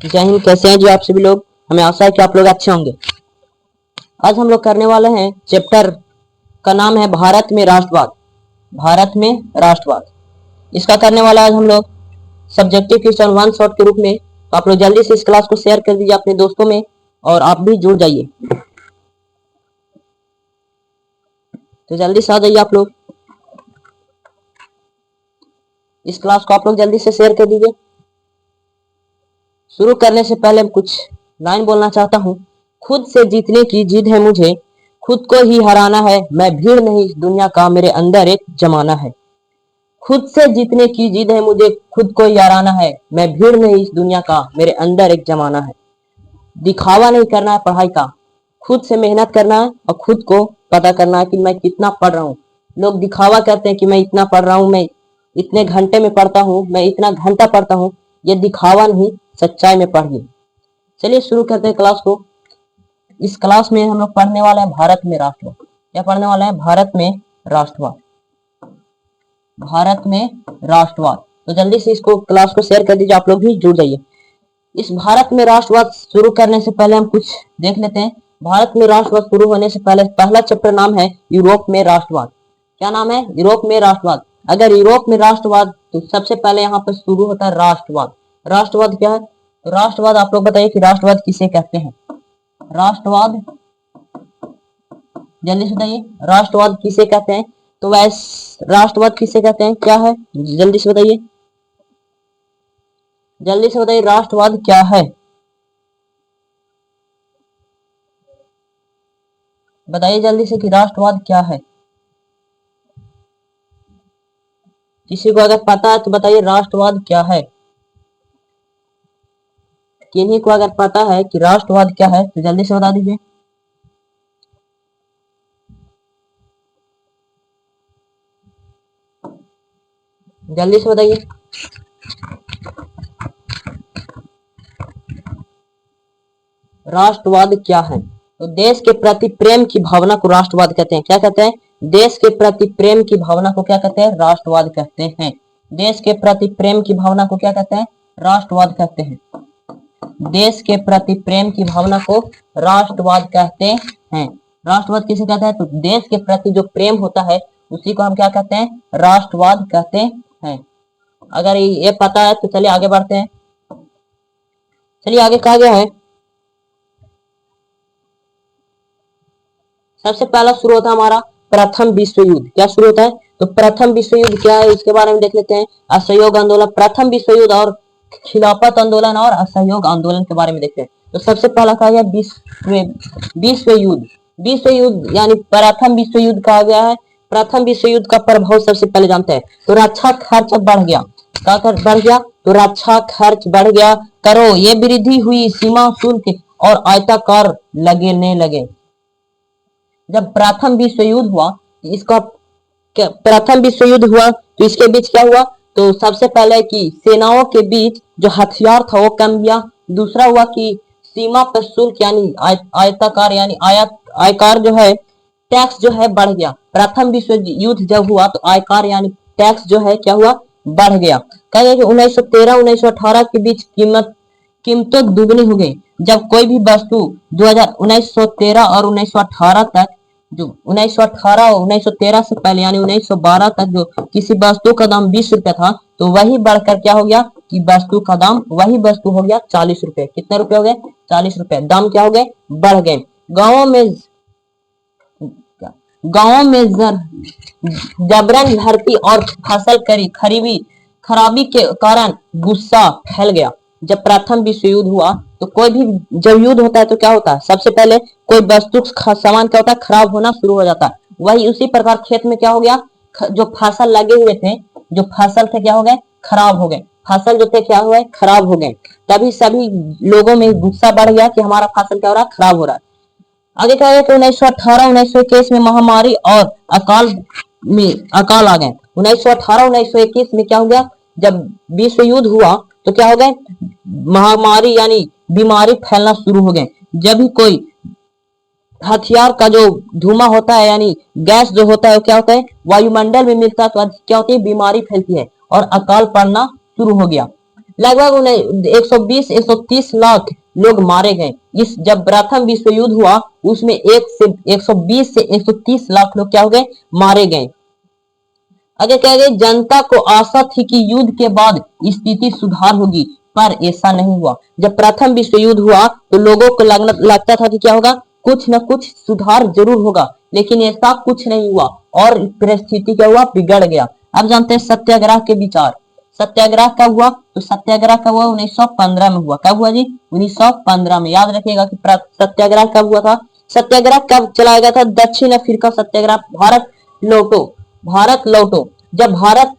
जय हिंद। कैसे हैं जी आप सभी लोग? हमें आशा है कि आप लोग अच्छे होंगे। आज हम लोग करने वाले हैं चैप्टर का नाम है भारत में राष्ट्रवाद। भारत में राष्ट्रवाद इसका करने वाला आज हम लोग सब्जेक्टिव क्वेश्चन वन शॉट के रूप में। तो आप लोग जल्दी से इस क्लास को शेयर कर दीजिए अपने दोस्तों में और आप भी जुड़ जाइए। तो जल्दी से आ जाइए आप लोग, इस क्लास को आप लोग जल्दी से शेयर कर दीजिए। शुरू करने से पहले कुछ लाइन बोलना चाहता हूँ। खुद से जीतने की जिद है मुझे, खुद को ही हराना है, मैं भीड़ नहीं इस दुनिया का, मेरे अंदर एक जमाना है। खुद से जीतने की जिद है मुझे, खुद को ही हराना है, मैं भीड़ नहीं इस दुनिया का, मेरे अंदर एक जमाना है। दिखावा नहीं करना है पढ़ाई का, खुद से मेहनत करना है और खुद को पता करना है कि मैं कितना पढ़ रहा हूँ। लोग दिखावा करते हैं कि मैं इतना पढ़ रहा हूँ, मैं इतने घंटे में पढ़ता हूँ, मैं इतना घंटा पढ़ता हूँ। ये दिखावा नहीं, सच्चाई में पढ़िए। चलिए शुरू करते हैं क्लास को। इस क्लास में हम लोग पढ़ने वाले हैं भारत में राष्ट्रवाद। क्या पढ़ने वाले हैं? भारत में राष्ट्रवाद। भारत में राष्ट्रवाद। तो जल्दी से इसको क्लास को शेयर कर दीजिए, आप लोग भी जुड़ जाइए। इस भारत में राष्ट्रवाद शुरू करने से पहले हम कुछ देख लेते हैं। भारत में राष्ट्रवाद शुरू होने से पहले पहला चैप्टर नाम है यूरोप में राष्ट्रवाद। क्या नाम है? यूरोप में राष्ट्रवाद। अगर यूरोप में राष्ट्रवाद तो सबसे पहले यहाँ पर शुरू होता है राष्ट्रवाद। राष्ट्रवाद क्या है? तो राष्ट्रवाद आप लोग बताइए कि राष्ट्रवाद किसे कहते हैं? राष्ट्रवाद जल्दी से बताइए, राष्ट्रवाद किसे कहते हैं? तो वैसे राष्ट्रवाद किसे कहते हैं, क्या है? जल्दी से बताइए, जल्दी से बताइए, राष्ट्रवाद क्या है? बताइए जल्दी से कि राष्ट्रवाद क्या है। किसी को अगर पता है तो बताइए राष्ट्रवाद क्या है। किन्हीं को अगर पता है कि राष्ट्रवाद क्या है तो जल्दी से बता दीजिए। जल्दी से बताइए। राष्ट्रवाद क्या है? तो देश के प्रति प्रेम की भावना को राष्ट्रवाद कहते हैं। क्या कहते हैं? देश के प्रति प्रेम की भावना को क्या कहते हैं? राष्ट्रवाद कहते हैं। देश के प्रति प्रेम की भावना को क्या कहते हैं? राष्ट्रवाद कहते हैं। देश के प्रति प्रेम की भावना को राष्ट्रवाद कहते हैं। राष्ट्रवाद किसे कहते हैं? तो देश के प्रति जो प्रेम होता है उसी को हम क्या कहते हैं? राष्ट्रवाद कहते हैं। अगर ये पता है तो चलिए आगे बढ़ते हैं। चलिए आगे कहा गया है, सबसे पहला शुरू होता है हमारा प्रथम विश्व युद्ध। क्या शुरू होता है? तो प्रथम विश्व युद्ध क्या है इसके बारे में देख लेते हैं। असहयोग आंदोलन, प्रथम विश्व युद्ध और खिलाफत आंदोलन और असहयोग आंदोलन के बारे में देखते हैं। तो सबसे पहला कहा गया विश्व युद्ध। विश्व युद्ध यानी प्रथम विश्व युद्ध कहा गया है। प्रथम विश्व युद्ध का प्रभाव सबसे पहले जानते हैं। तो रक्षा खर्च बढ़ गया। क्या बढ़ गया? तो रक्षा खर्च बढ़ गया। करो ये वृद्धि हुई, सीमा शुल्क और आयताकार लगने लगे। जब प्रथम विश्व युद्ध हुआ, इसका प्रथम विश्व युद्ध हुआ तो इसके बीच क्या हुआ? तो सबसे पहले कि सेनाओं के बीच जो हथियार था वो कम गया। दूसरा हुआ कि सीमा पर शुल्क यानी आयताकार यानी आयकार जो है, टैक्स जो है बढ़ गया। प्रथम विश्व युद्ध जब हुआ तो आयकार यानी टैक्स जो है क्या हुआ? बढ़ गया। कहा कि 1913-1918 के बीच कीमतों दुगनी हो गई। जब कोई भी वस्तु 1913 और 1918 तक, जो 1918 और 1913 से पहले यानी 1912 तक जो किसी वस्तु का दाम 20 रुपए था, तो वही बढ़कर क्या हो गया कि वस्तु का दाम, वही वस्तु हो गया 40 रुपए। कितने रुपए हो गए? 40 रुपए। दाम क्या हो गए? बढ़ गए। गांवों में जबरन भर्ती और फसल खराबी के कारण गुस्सा फैल गया। जब प्रथम विश्व युद्ध हुआ तो कोई भी जब युद्ध होता है तो क्या होता है? सबसे पहले कोई वस्तु सामान क्या होता है? खराब होना शुरू हो जाता है। वही उसी प्रकार खेत में क्या हो गया? जो फसल लगे हुए थे, जो फसल थे क्या हो गए? खराब हो गए। फसल जो थे क्या हुए? खराब हो गए। तभी सभी लोगों में गुस्सा बढ़ गया कि हमारा फसल क्या हो रहा है? खराब हो रहा है। आगे क्या है कि 1918-1921 में महामारी और अकाल आ गए। 1918-1921 में क्या हो गया? जब विश्व युद्ध हुआ तो क्या हो गए? महामारी यानी बीमारी फैलना शुरू हो गए। जब भी कोई हथियार का जो धुआं होता है यानी गैस जो होता है क्या होता है? वायुमंडल में मिलता है तो क्या होती है? बीमारी फैलती है और अकाल पड़ना शुरू हो गया। लगभग 120-130 लाख लोग मारे गए। इस जब प्रथम विश्व युद्ध हुआ उसमें 120 से 130 लाख लोग क्या हो गए, मारे गए। आगे क्या गए, जनता को आशा थी कि युद्ध के बाद स्थिति सुधार होगी, पर ऐसा नहीं हुआ। जब प्रथम विश्व युद्ध हुआ तो लोगों को लगता था कि क्या होगा, कुछ न कुछ सुधार जरूर होगा, लेकिन ऐसा कुछ नहीं हुआ और परिस्थिति क्या हुआ, बिगड़ गया। अब जानते हैं सत्याग्रह के विचार। सत्याग्रह कब हुआ, तो सत्याग्रह कब हुआ, 1915 में हुआ। कब हुआ जी, 1915 में। याद रखिएगा कि सत्याग्रह कब हुआ था। सत्याग्रह कब चलाया गया था, दक्षिण अफ्रीका सत्याग्रह। भारत लौटो, भारत लौटो। जब भारत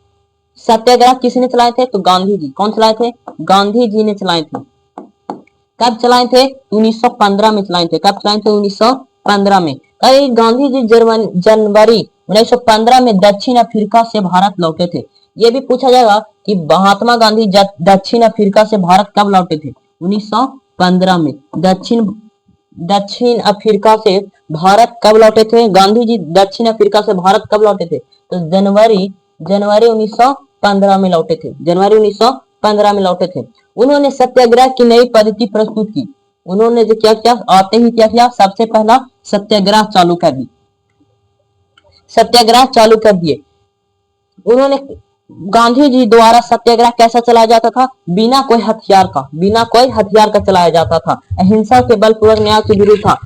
सत्याग्रह किसने चलाए थे, तो गांधी जी। कौन चलाए थे, गांधी जी ने चलाए थे। कब चलाए थे, 1915 में चलाए थे। कब चलाए थे, 1915 में। गांधी जी जनवरी 1915 में दक्षिण अफ्रीका से भारत लौटे थे। ये भी पूछा जाएगा कि महात्मा गांधी दक्षिण अफ्रीका से भारत कब लौटे थे, 1915 में। दक्षिण अफ्रीका से भारत कब लौटे थे, गांधी जी दक्षिण अफ्रीका से भारत कब लौटे थे, तो जनवरी 1915 में लौटे थे। जनवरी 1915 में लौटे थे। उन्होंने सत्याग्रह की नई पद्धति प्रस्तुत की। उन्होंने जो क्या किया, आते ही क्या किया, सबसे पहला सत्याग्रह चालू कर दी, सत्याग्रह चालू कर दिए उन्होंने। गांधी जी द्वारा सत्याग्रह कैसा चलाया जाता था, बिना कोई हथियार का, बिना कोई हथियार का चलाया जाता था। अहिंसा के बलपूर्वक न्याय के विरुद्ध था।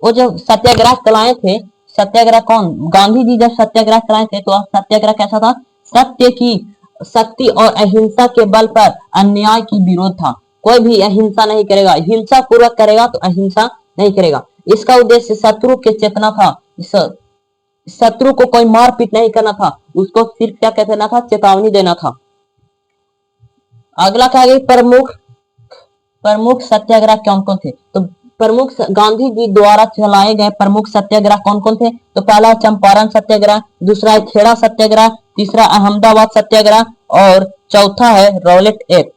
वो जो सत्याग्रह चलाए थे, सत्याग्रह कौन, गांधी जी जब सत्याग्रह चलाए थे तो सत्याग्रह कैसा था, सत्य की, शक्ति और अहिंसा के बल पर अन्याय की विरोध था। कोई भी अहिंसा नहीं करेगा, हिंसा पूर्वक करेगा तो अहिंसा नहीं करेगा। इसका उद्देश्य शत्रु के चेतना था। शत्रु को कोई मारपीट नहीं करना था, उसको सिर्फ क्या कहना था, चेतावनी देना था। अगला क्या है, प्रमुख सत्याग्रह कौन कौन थे, तो प्रमुख गांधी जी द्वारा चलाए गए प्रमुख सत्याग्रह कौन कौन थे, तो पहला चंपारण सत्याग्रह, दूसरा खेड़ा सत्याग्रह, तीसरा अहमदाबाद सत्याग्रह और चौथा है रौलेट एक्ट।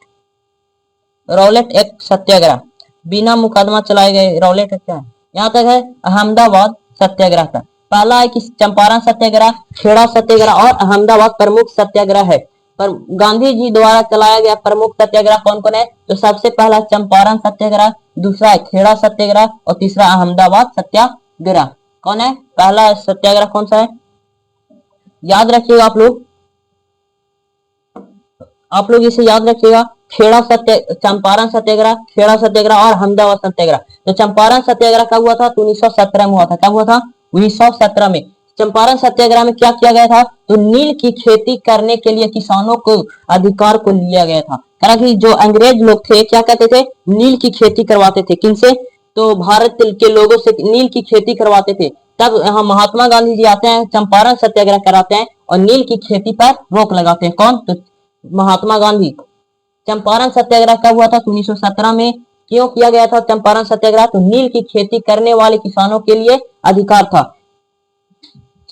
रौलेट एक्ट सत्याग्रह, बिना मुकदमा चलाए गए रौलेट एक्ट है। यहाँ तक है अहमदाबाद सत्याग्रह का। पहला है कि चंपारण सत्याग्रह, खेड़ा सत्याग्रह और अहमदाबाद प्रमुख सत्याग्रह है। पर गांधी जी द्वारा चलाया गया प्रमुख सत्याग्रह कौन कौन है, तो सबसे पहला चंपारण सत्याग्रह, दूसरा है खेड़ा सत्याग्रह और तीसरा अहमदाबाद सत्याग्रह। कौन है पहला सत्याग्रह, कौन सा है, याद रखिएगा आप लोग इसे याद रखिएगा। चंपारण सत्याग्रह, खेड़ा सत्याग्रह और अहमदाबाद सत्याग्रह। तो चंपारण सत्याग्रह कब हुआ था, तो 1917 में हुआ था। कब हुआ था, 1917 में। चंपारण सत्याग्रह में क्या किया गया था, तो नील की खेती करने के लिए किसानों को अधिकार को लिया गया था। कारण जो अंग्रेज लोग थे क्या कहते थे, नील की खेती करवाते थे। किनसे, तो भारत के लोगों से नील की खेती करवाते थे। तब यहाँ महात्मा गांधी जी आते हैं, चंपारण सत्याग्रह कराते हैं और नील की खेती पर रोक लगाते हैं। कौन, तो महात्मा गांधी। चंपारण सत्याग्रह कब हुआ था, 1917 में। क्यों किया गया था चंपारण सत्याग्रह, तो नील की खेती करने वाले किसानों के लिए अधिकार था।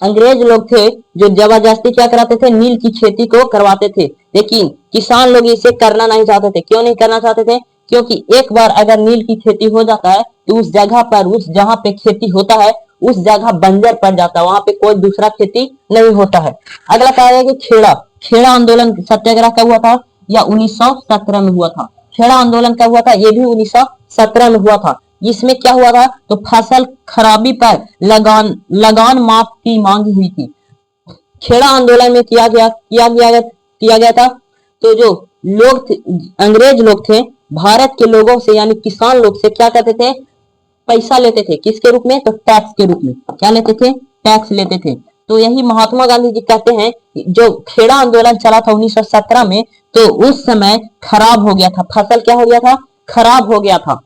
अंग्रेज लोग थे जो जबरदस्ती क्या कराते थे, नील की खेती को करवाते थे, लेकिन किसान लोग इसे करना नहीं चाहते थे। क्यों नहीं करना चाहते थे, क्योंकि एक बार अगर नील की खेती हो जाता है तो उस जगह पर, उस जहां पे खेती होता है उस जगह बंजर पड़ जाता है, वहां पे कोई दूसरा खेती नहीं होता है। अगला क्या है कि खेड़ा आंदोलन सत्याग्रह कब हुआ था, या 1917 में हुआ था। खेड़ा आंदोलन कब हुआ था, ये भी 1917 में हुआ था। इसमें क्या हुआ था, तो फसल खराबी पर लगान माफ की मांग हुई थी। खेड़ा आंदोलन में किया गया था। तो जो लोग अंग्रेज लोग थे भारत के लोगों से यानी किसान लोग से क्या करते थे, पैसा लेते थे। किसके रूप में, तो टैक्स के रूप में। क्या लेते थे, टैक्स लेते थे। तो यही महात्मा गांधी जी कहते हैं, जो खेड़ा आंदोलन चला था 1917 में, तो उस समय खराब हो गया था, फसल क्या हो गया था, खराब हो गया था।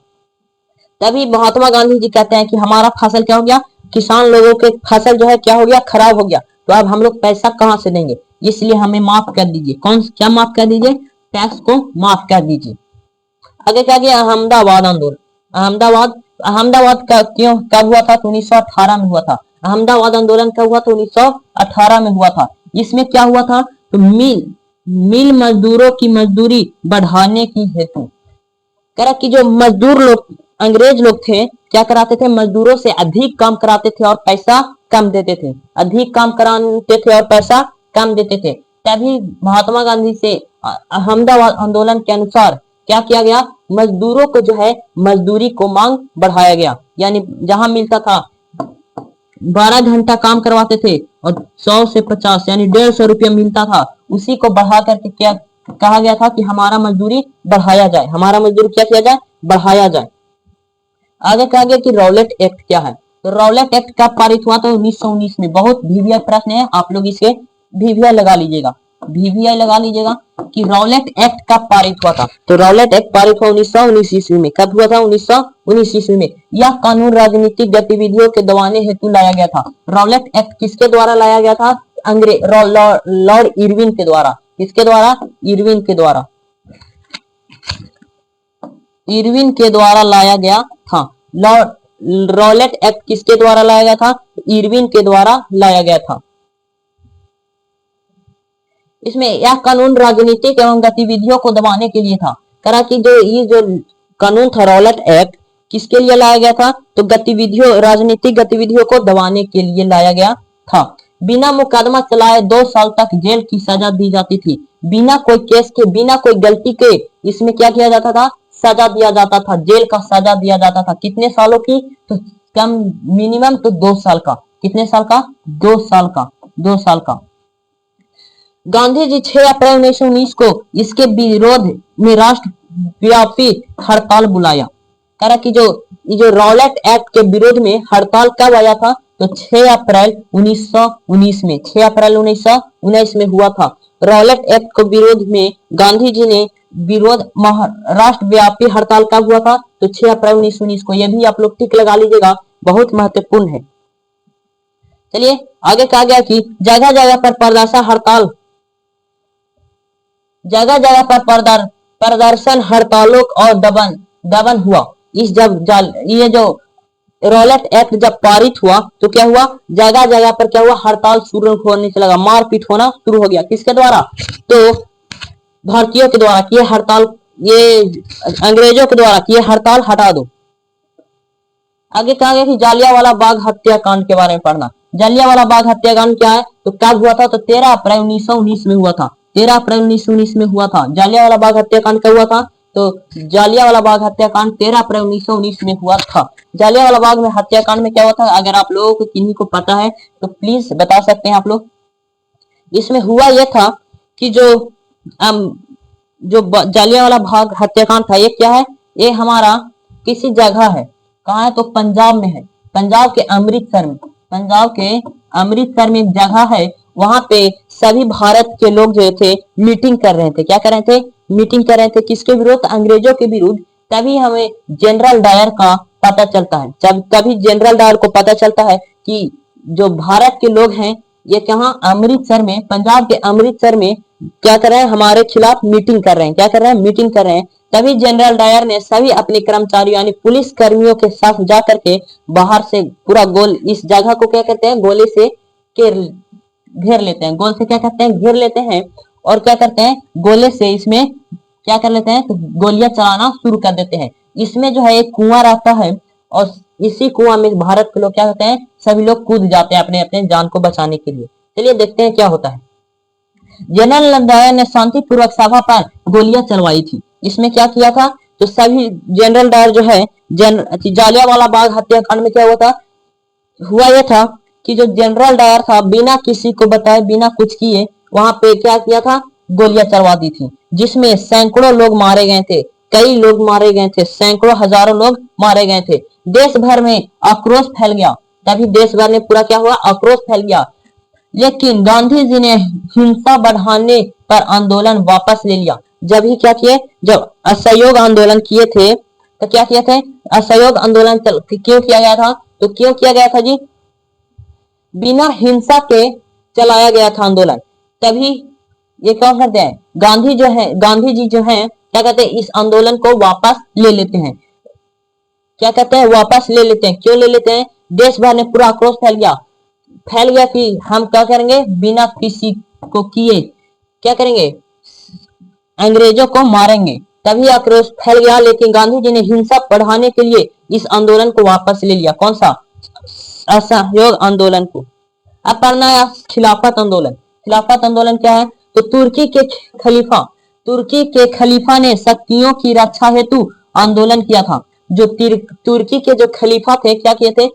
तभी महात्मा गांधी जी कहते हैं कि हमारा फसल क्या हो गया, किसान लोगों के फसल जो है क्या हो गया, खराब हो गया। तो अब हम लोग पैसा कहां से देंगे, इसलिए हमें माफ कर दीजिए। क्या माफ कर दीजिए, टैक्स को माफ कर दीजिए। आगे क्या किया, अहमदाबाद आंदोलन। अहमदाबाद का क्यों कब हुआ था, तो 1918 में हुआ था। अहमदाबाद आंदोलन कब हुआ था, 1918 में हुआ था। इसमें क्या हुआ था, तो मिल मजदूरों की मजदूरी बढ़ाने की हेतु करा कि जो मजदूर लोग अंग्रेज लोग थे क्या कराते थे, मजदूरों से अधिक काम कराते थे और पैसा कम देते थे। अधिक काम कराते थे और पैसा कम देते थे। तभी महात्मा गांधी से अहमदाबाद आंदोलन के अनुसार क्या किया गया, मजदूरों को जो है मजदूरी को मांग बढ़ाया गया, यानी जहां मिलता था 12 घंटा काम करवाते थे और 100 से 50 यानी 150 रुपया मिलता था, उसी को बढ़ा करके क्या कहा गया था कि हमारा मजदूरी बढ़ाया जाए, हमारा मजदूरी क्या किया जाए, बढ़ाया जाए। आगे कहा गया कि रॉलेट एक्ट क्या है, तो रॉलेट एक्ट कब पारित हुआ था, 1919 में। बहुत वीवीआई प्रश्न है, आप लोग इसके वीवीआई लगा लीजिएगा, वीवीआई लगा लीजिएगा कि रॉलेट एक्ट कब पारित हुआ था। तो रॉलेट एक्ट पारित हुआ 1919 ईस्वी में। कब हुआ था, 1919 ईस्वी में। यह कानून राजनीतिक गतिविधियों के दबाने हेतु लाया गया था। रॉलेट एक्ट किसके द्वारा लाया गया था, लॉर्ड इरविन के द्वारा। किसके द्वारा, इरविन के द्वारा, इरविन के द्वारा लाया गया था। रॉलेट एक्ट किसके द्वारा लाया गया था, इरविन के द्वारा लाया गया था। इसमें यह कानून राजनीतिक एवं गतिविधियों को दबाने के लिए था। करा कि ये जो कानून था रॉलेट एक्ट किसके लिए लाया गया था, तो गतिविधियों, राजनीतिक गतिविधियों को दबाने के लिए लाया गया था। बिना मुकदमा चलाए 2 साल तक जेल की सजा दी जाती थी। बिना कोई केस के, बिना कोई गलती के इसमें क्या किया जाता था, सजा दिया जाता था, जेल का सजा दिया जाता था। कितने सालों की, तो कम मिनिमम तो 2 साल का। कितने साल का, 2 साल का, 2 साल का। गांधी जी 6 अप्रैल 1919 को इसके विरोध में राष्ट्रव्यापी हड़ताल बुलाया। करा कि जो रॉलेट एक्ट के विरोध में हड़ताल कब आया था, तो 6 अप्रैल 1919 में, 6 अप्रैल 1919 में हुआ था। रॉलेट एक्ट के विरोध में गांधी जी ने विरोध राष्ट्रव्यापी हड़ताल कब हुआ था, तो 6 अप्रैल 1919 को। यह भी आप लोग टिक लगा लीजिएगा, बहुत महत्वपूर्ण है। चलिए आगे कहा गया कि जगह जगह पर प्रदर्शन हड़ताल, जगह जगह पर प्रदर्शन, हड़तालों और दमन हुआ। इस ये जो रॉलेट एक्ट जब पारित हुआ तो क्या हुआ, जगह जगह पर क्या हुआ, हड़ताल शुरू होने से लगा, मारपीट होना शुरू हो गया। किसके द्वारा, तो भारतीयों के द्वारा किए हड़ताल, ये अंग्रेजों के द्वारा किए हड़ताल हटा दो। आगे कहा गया कि जालियांवाला बाग हत्याकांड के बारे में पढ़ना। जालियांवाला बाग हत्याकांड क्या है, तो कब हुआ था, तो 13 अप्रैल 1919 में हुआ था। 13 अप्रैल 1919 में हुआ था। जालियांवाला बाग हत्याकांड कब हुआ था, तो जालियांवाला बाग हत्याकांड 13 अप्रैल 1919 में हुआ था। जालियांवाला बाग में हत्याकांड में क्या हुआ था, अगर आप लोगों को किन्हीं को पता है तो प्लीज बता सकते हैं आप लोग। इसमें हुआ यह था कि जो जालियांवाला बाग हत्याकांड था, ये क्या है, ये हमारा किसी जगह है, कहाँ है, तो पंजाब में है। पंजाब के अमृतसर में, पंजाब के अमृतसर में एक जगह है, वहां पे सभी भारत के लोग जो थे मीटिंग कर रहे थे। क्या कर रहे थे, मीटिंग कर रहे थे, किसके विरुद्ध, अंग्रेजों के विरुद्ध। तभी हमें जनरल डायर का पता चलता है, जब तभी जनरल डायर को पता चलता है कि जो भारत के लोग हैं ये कहाँ, अमृतसर में, पंजाब के अमृतसर में क्या कर रहे हैं, हमारे खिलाफ मीटिंग कर रहे हैं। क्या कर रहे हैं, मीटिंग कर रहे हैं। तभी जनरल डायर ने सभी अपने कर्मचारियों यानी पुलिस कर्मियों के साथ जाकर के बाहर से पूरा गोल, इस जगह को क्या कहते हैं, गोले से घेर लेते हैं। गोल से क्या करते हैं, घेर लेते हैं, और क्या करते हैं, गोले से इसमें क्या कर लेते हैं, तो गोलियां चलाना शुरू कर देते हैं। इसमें जो है एक कुआं रहता है, और इसी कुआं में भारत के लोग क्या करते हैं, सभी लोग कूद जाते हैं अपने अपने जान को बचाने के लिए। चलिए देखते हैं क्या होता है। जनरल डायर ने शांतिपूर्वक सभा पर गोलियां चलवाई थी। इसमें क्या किया था, तो सभी जनरल डायर जो है, जालियांवाला बाग हत्याकांड में क्या हुआ था, हुआ यह था कि जो जनरल डायर था बिना किसी को बताए, बिना कुछ किए वहां पे क्या किया था, गोलियां चलवा दी थी, जिसमें सैकड़ों लोग मारे गए थे, कई लोग मारे गए थे, सैकड़ों हजारों लोग मारे गए थे। देश भर में आक्रोश फैल गया। तभी देश भर में पूरा क्या हुआ, आक्रोश फैल गया। लेकिन गांधी जी ने हिंसा बढ़ाने पर आंदोलन वापस ले लिया। जब ही क्या किए, जब असहयोग आंदोलन किए थे, तो क्या किए थे, असहयोग आंदोलन क्यों किया गया था, तो क्यों किया गया था जी, बिना हिंसा के चलाया गया था आंदोलन। तभी ये क्या करते हैं, गांधी जी जो है क्या कहते हैं, इस आंदोलन को वापस ले लेते हैं। क्या कहते हैं, वापस ले लेते हैं। क्यों ले लेते हैं, देश भर में पूरा आक्रोश फैल गया कि हम क्या करेंगे, बिना किसी को किए क्या करेंगे, अंग्रेजों को मारेंगे। तभी आक्रोश फैल गया। लेकिन गांधी जी ने हिंसा बढ़ाने के लिए इस आंदोलन को वापस ले लिया। कौन सा, असहयोग आंदोलन को। अब पढ़ना है खिलाफत आंदोलन। खिलाफत आंदोलन क्या है, तो तुर्की के खलीफा तुर्की के खलीफा ने शक्तियों की रक्षा हेतु आंदोलन किया था। जो तुर्की के जो खलीफा थे क्या किए थे?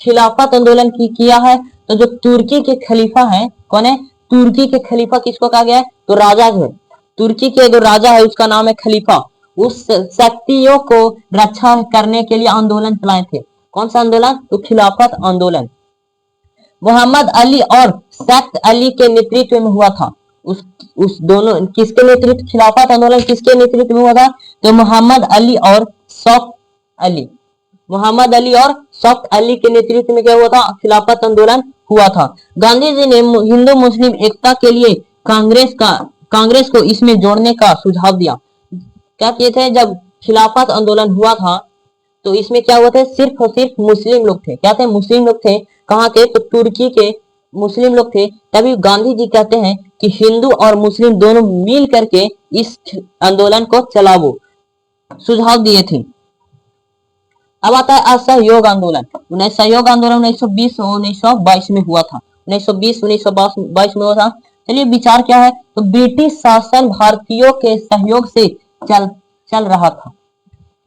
खिलाफत आंदोलन किया है। तो जो तुर्की के खलीफा है कौन है? तुर्की के खलीफा किसको कहा गया है? तो राजा है। तुर्की के जो राजा है उसका नाम है खलीफा। उस शक्तियों को रक्षा करने के लिए आंदोलन चलाए थे। कौन सा आंदोलन? तो खिलाफत आंदोलन। मोहम्मद अली और सख्त अली के नेतृत्व में हुआ था। उस दोनों किसके नेतृत्व? खिलाफत आंदोलन किसके नेतृत्व में हुआ था? तो मोहम्मद अली और सख्त अली। मोहम्मद अली और सख्त अली के नेतृत्व में क्या हुआ था? खिलाफत आंदोलन हुआ था। गांधी जी ने हिंदू मुस्लिम एकता के लिए कांग्रेस को इसमें जोड़ने का सुझाव दिया। क्या किए थे? जब खिलाफत आंदोलन हुआ था तो इसमें क्या हुआ था? सिर्फ और सिर्फ मुस्लिम लोग थे। क्या थे? मुस्लिम लोग थे। कहाँ के? तो तुर्की के मुस्लिम लोग थे। तभी गांधी जी कहते हैं कि हिंदू और मुस्लिम दोनों मिल करके इस आंदोलन को चलाओ, सुझाव दिए थे। अब आता है असहयोग आंदोलन। सहयोग आंदोलन 1920 और 1922 में हुआ था। 1920-1922 में हुआ था। चलिए विचार क्या है? तो ब्रिटिश शासन भारतीयों के सहयोग से चल रहा था।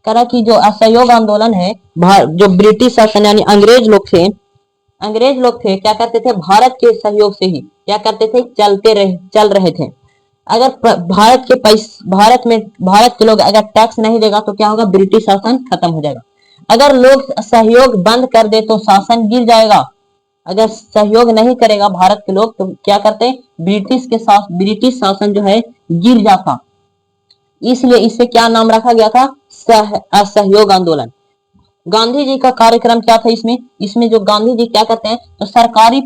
करा कि जो असहयोग आंदोलन है, जो ब्रिटिश शासन यानी अंग्रेज लोग थे क्या करते थे? भारत के सहयोग से ही क्या करते थे? चल रहे थे। अगर भारत के लोग अगर टैक्स नहीं देगा तो क्या होगा? ब्रिटिश शासन खत्म हो जाएगा। अगर लोग सहयोग बंद कर दे तो शासन गिर जाएगा। अगर सहयोग नहीं करेगा भारत के लोग तो क्या करते? ब्रिटिश शासन जो है गिर जाता। इसलिए इसे क्या नाम रखा गया था? असहयोग आंदोलन। गांधी जी का कार्यक्रम क्या था इसमें जो गांधी जी क्या करते हैं तो सरकारी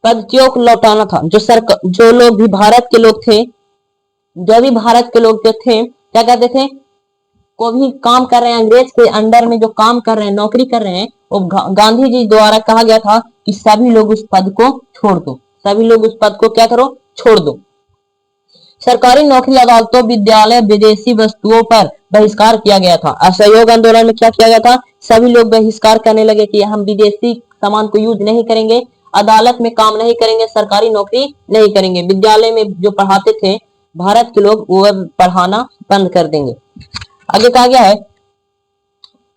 पद्धतियों को लौटाना था। जो लोग भी भारत के लोग थे, जो भी भारत के लोग जो थे क्या करते थे? को भी काम कर रहे हैं, अंग्रेज के अंडर में जो काम कर रहे हैं, नौकरी कर रहे हैं, वो गांधी जी द्वारा कहा गया था कि सभी लोग उस पद को छोड़ दो। सभी लोग उस पद को क्या करो? छोड़ दो। सरकारी नौकरी, अदालतों, विद्यालय, विदेशी वस्तुओं पर बहिष्कार किया गया था। असहयोग आंदोलन में क्या किया गया था? सभी लोग बहिष्कार करने लगे कि हम विदेशी सामान को यूज नहीं करेंगे, अदालत में काम नहीं करेंगे, सरकारी नौकरी नहीं करेंगे, विद्यालय में जो पढ़ाते थे भारत के लोग वो पढ़ाना बंद कर देंगे। आगे कहा गया है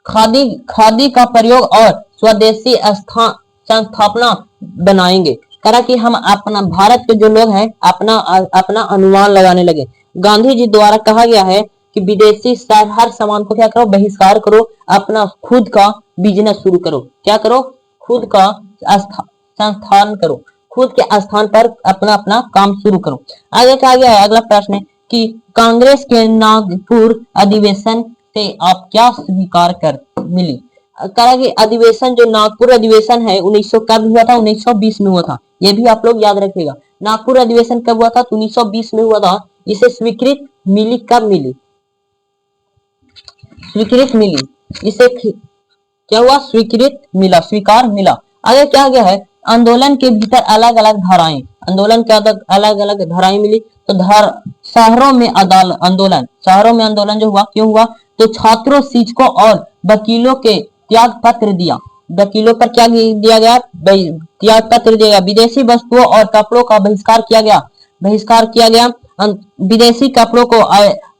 खादी का प्रयोग और स्वदेशी संस्थापना बनाएंगे। करा कि हम अपना भारत के जो लोग हैं अपना अनुमान लगाने लगे। गांधी जी द्वारा कहा गया है कि विदेशी हर सामान को क्या करो? बहिष्कार करो, अपना खुद का बिजनेस शुरू करो। क्या करो? खुद का संस्थान करो, खुद के स्थान पर अपना काम शुरू करो। आगे कहा गया है अगला प्रश्न है कि कांग्रेस के नागपुर अधिवेशन से आप क्या स्वीकार कर मिली? करा कि अधिवेशन जो नागपुर अधिवेशन है 1900 कब हुआ था? 1920 में हुआ था। ये भी आप लोग याद रखिएगा। नागपुर अधिवेशन कब हुआ था? तो 1920 में हुआ था। इसे स्वीकृत मिली कब मिली? स्वीकृत मिली। इसे क्या हुआ? स्वीकृत मिला, स्वीकार मिला। आगे क्या गया है? आंदोलन के भीतर अलग अलग धाराएं, आंदोलन के अलग अलग धाराएं मिली। तो शहरों में आंदोलन जो हुआ, क्यों हुआ? तो छात्रों, शिक्षकों और वकीलों के त्याग पत्र दिया। वकीलों पर क्या दिया गया? त्याग पत्र दिया गया। विदेशी वस्तुओं और कपड़ों का बहिष्कार किया गया। विदेशी कपड़ों को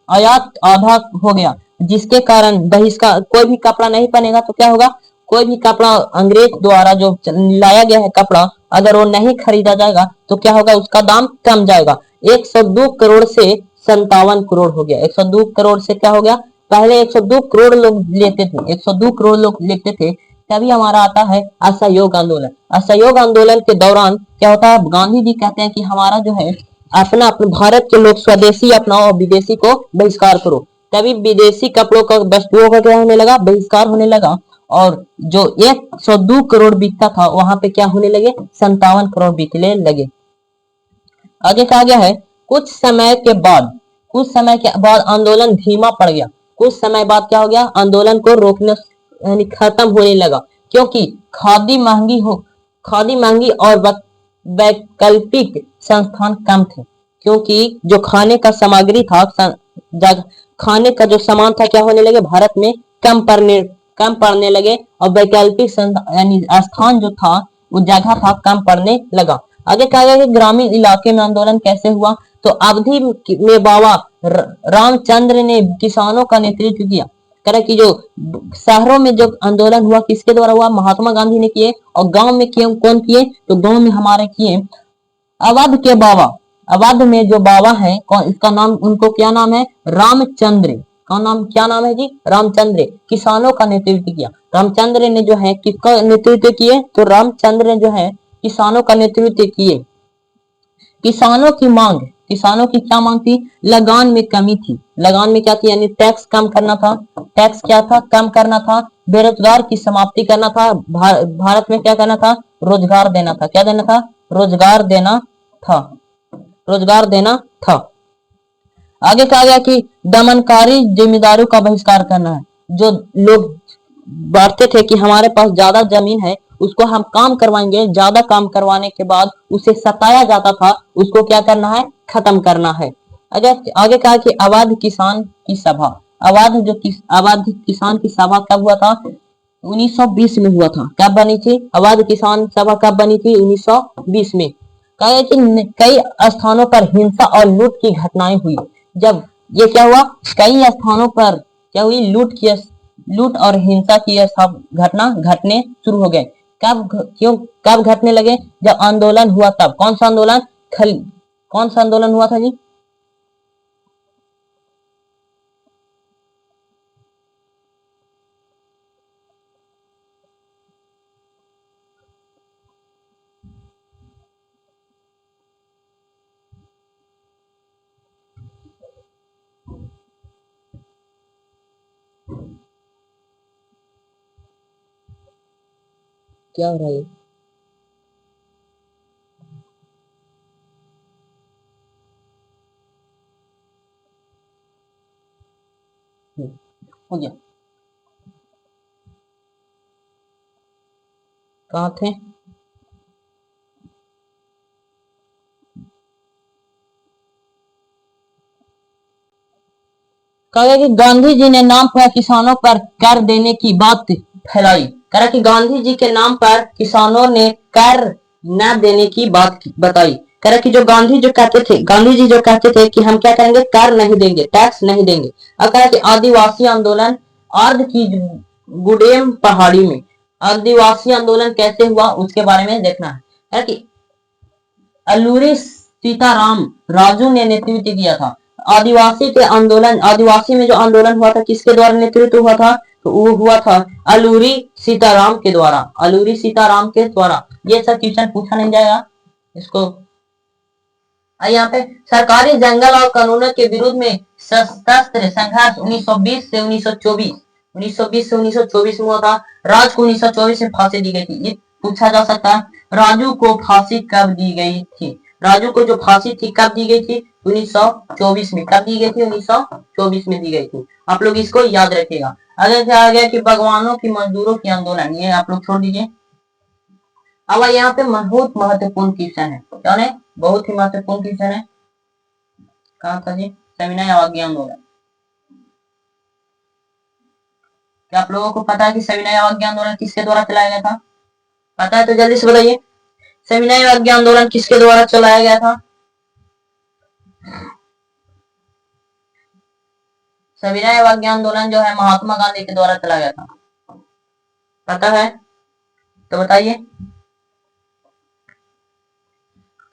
आयात आधा हो गया, जिसके कारण बहिष्कार, कोई भी कपड़ा नहीं पहनेगा तो क्या होगा? कोई भी कपड़ा अंग्रेज द्वारा जो लाया गया है कपड़ा, अगर वो नहीं खरीदा जाएगा तो क्या होगा? उसका दाम कम जाएगा। 102 करोड़ से 57 करोड़ हो गया। 102 करोड़ से क्या हो गया? पहले 102 करोड़ लोग लेते थे, 102 करोड़ लोग लेते थे। तभी हमारा आता है असहयोग आंदोलन। असहयोग आंदोलन के दौरान क्या होता है? गांधी जी कहते हैं कि हमारा जो है अपने भारत के लोग स्वदेशी अपनाओ और विदेशी को बहिष्कार करो। तभी विदेशी कपड़ों का, वस्तुओं का क्या होने लगा? बहिष्कार होने लगा। और जो 102 करोड़ बिकता था वहां पे क्या होने लगे? 57 करोड़ बिकने लगे। आगे कहा गया है कुछ समय के बाद आंदोलन धीमा पड़ गया। कुछ समय बाद क्या हो गया? आंदोलन को रोकने यानी खत्म होने लगा, क्योंकि खादी महंगी और वैकल्पिक संस्थान कम थे। क्योंकि जो खाने का सामग्री था, खाने का जो सामान था क्या होने लगे? भारत में कम पड़ने लगे और वैकल्पिक यानी स्थान जो था, वो जगह था, कम पड़ने लगा। आगे कहा गया कि ग्रामीण इलाके में आंदोलन कैसे हुआ? तो अवधि में बाबा रामचंद्र ने किसानों का नेतृत्व किया। कह रहा कि जो शहरों में जो आंदोलन हुआ किसके द्वारा हुआ, महात्मा गांधी ने किए। और गांव में किए कौन किए, तो गांव में हमारे किए अवध के बाबा। अवध में जो बाबा है इसका नाम, उनको क्या नाम है, रामचंद्र का नाम, क्या नाम है जी, रामचंद्र। किसानों का नेतृत्व किया। रामचंद्र ने जो है किसका नेतृत्व किए, तो रामचंद्र ने जो है किसानों का नेतृत्व किए। किसानों की मांग, किसानों की क्या मांग थी, लगान में कमी थी। लगान में क्या थी, यानी टैक्स कम करना था। टैक्स क्या था, कम करना था। बेरोजगार की समाप्ति करना था। भारत में क्या करना था, रोजगार देना था। क्या देना था, रोजगार देना था। रोजगार देना था। आगे कहा गया कि दमनकारी जिम्मेदारों का बहिष्कार करना है। जो लोग बांटते थे कि हमारे पास ज्यादा जमीन है, उसको हम काम करवाएंगे, ज्यादा काम करवाने के बाद उसे सताया जाता था, उसको क्या करना है, खत्म करना है। आगे कहा कि अवध किसान की सभा। अवध किसान की सभा कब हुआ था, 1920 में हुआ था। कब बनी थी, अवध किसान सभा कब बनी थी, 1920 में। कहा कि कई स्थानों पर हिंसा और लूट की घटनाएं हुई। जब ये क्या हुआ, कई स्थानों पर क्या हुई, लूट और हिंसा की घटना घटने शुरू हो गए। कब घटने लगे, जब आंदोलन हुआ तब। कौन सा आंदोलन, कौन सा आंदोलन हुआ था जी, क्या हो रहा है, हो गया, कहाँ थे, कहा कि गांधी जी ने नाम पर किसानों पर कर देने की बात फैलाई। कहा कि गांधी जी के नाम पर किसानों ने कर न देने की बात बताई। कह कि जो गांधी जो कहते थे, गांधी जी जो कहते थे कि हम क्या करेंगे, कर नहीं देंगे, टैक्स नहीं देंगे। अब कहा कि आदिवासी आंदोलन अर्ध की गुडेम पहाड़ी में, आदिवासी आंदोलन कैसे हुआ उसके बारे में देखना है कि अल्लूरी सीताराम राजू ने नेतृत्व किया था। आदिवासी के आंदोलन, आदिवासी में जो आंदोलन हुआ था किसके द्वारा नेतृत्व हुआ था, तो वो हुआ था अल्लूरी सीताराम के द्वारा। अल्लूरी सीताराम के द्वारा। ये सब क्वेश्चन पूछा नहीं जाएगा इसको। यहाँ पे सरकारी जंगल और कानूनों के विरुद्ध में सशस्त्र संघर्ष 1920 से 1924, 1920 से 1924 में हुआ था। राज को 1924 में फांसी दी गई थी। ये पूछा जा सकता है, राजू को फांसी कब दी गई थी। राजू को जो फांसी थी कब दी गई थी, 1924 में। कब दी गई थी, 1924 में दी गई थी। आप लोग इसको याद रखिएगा। आगे क्या आ गया कि भगवानों की मजदूरों की आंदोलन, ये आप लोग छोड़ दीजिए। अब यहाँ पे बहुत महत्वपूर्ण क्वेश्चन है, कौन है, बहुत ही महत्वपूर्ण क्वेश्चन है। कहा था जी, सविनय अवज्ञा आंदोलन। क्या आप लोगों को पता है कि सविनय अवज्ञा आंदोलन किसके द्वारा चलाया गया था, पता है तो जल्दी से बताइए। सविनय अवज्ञा आंदोलन किसके द्वारा चलाया गया था, सविनय अवज्ञा आंदोलन जो है महात्मा गांधी के द्वारा चलाया गया था, पता है तो बताइए।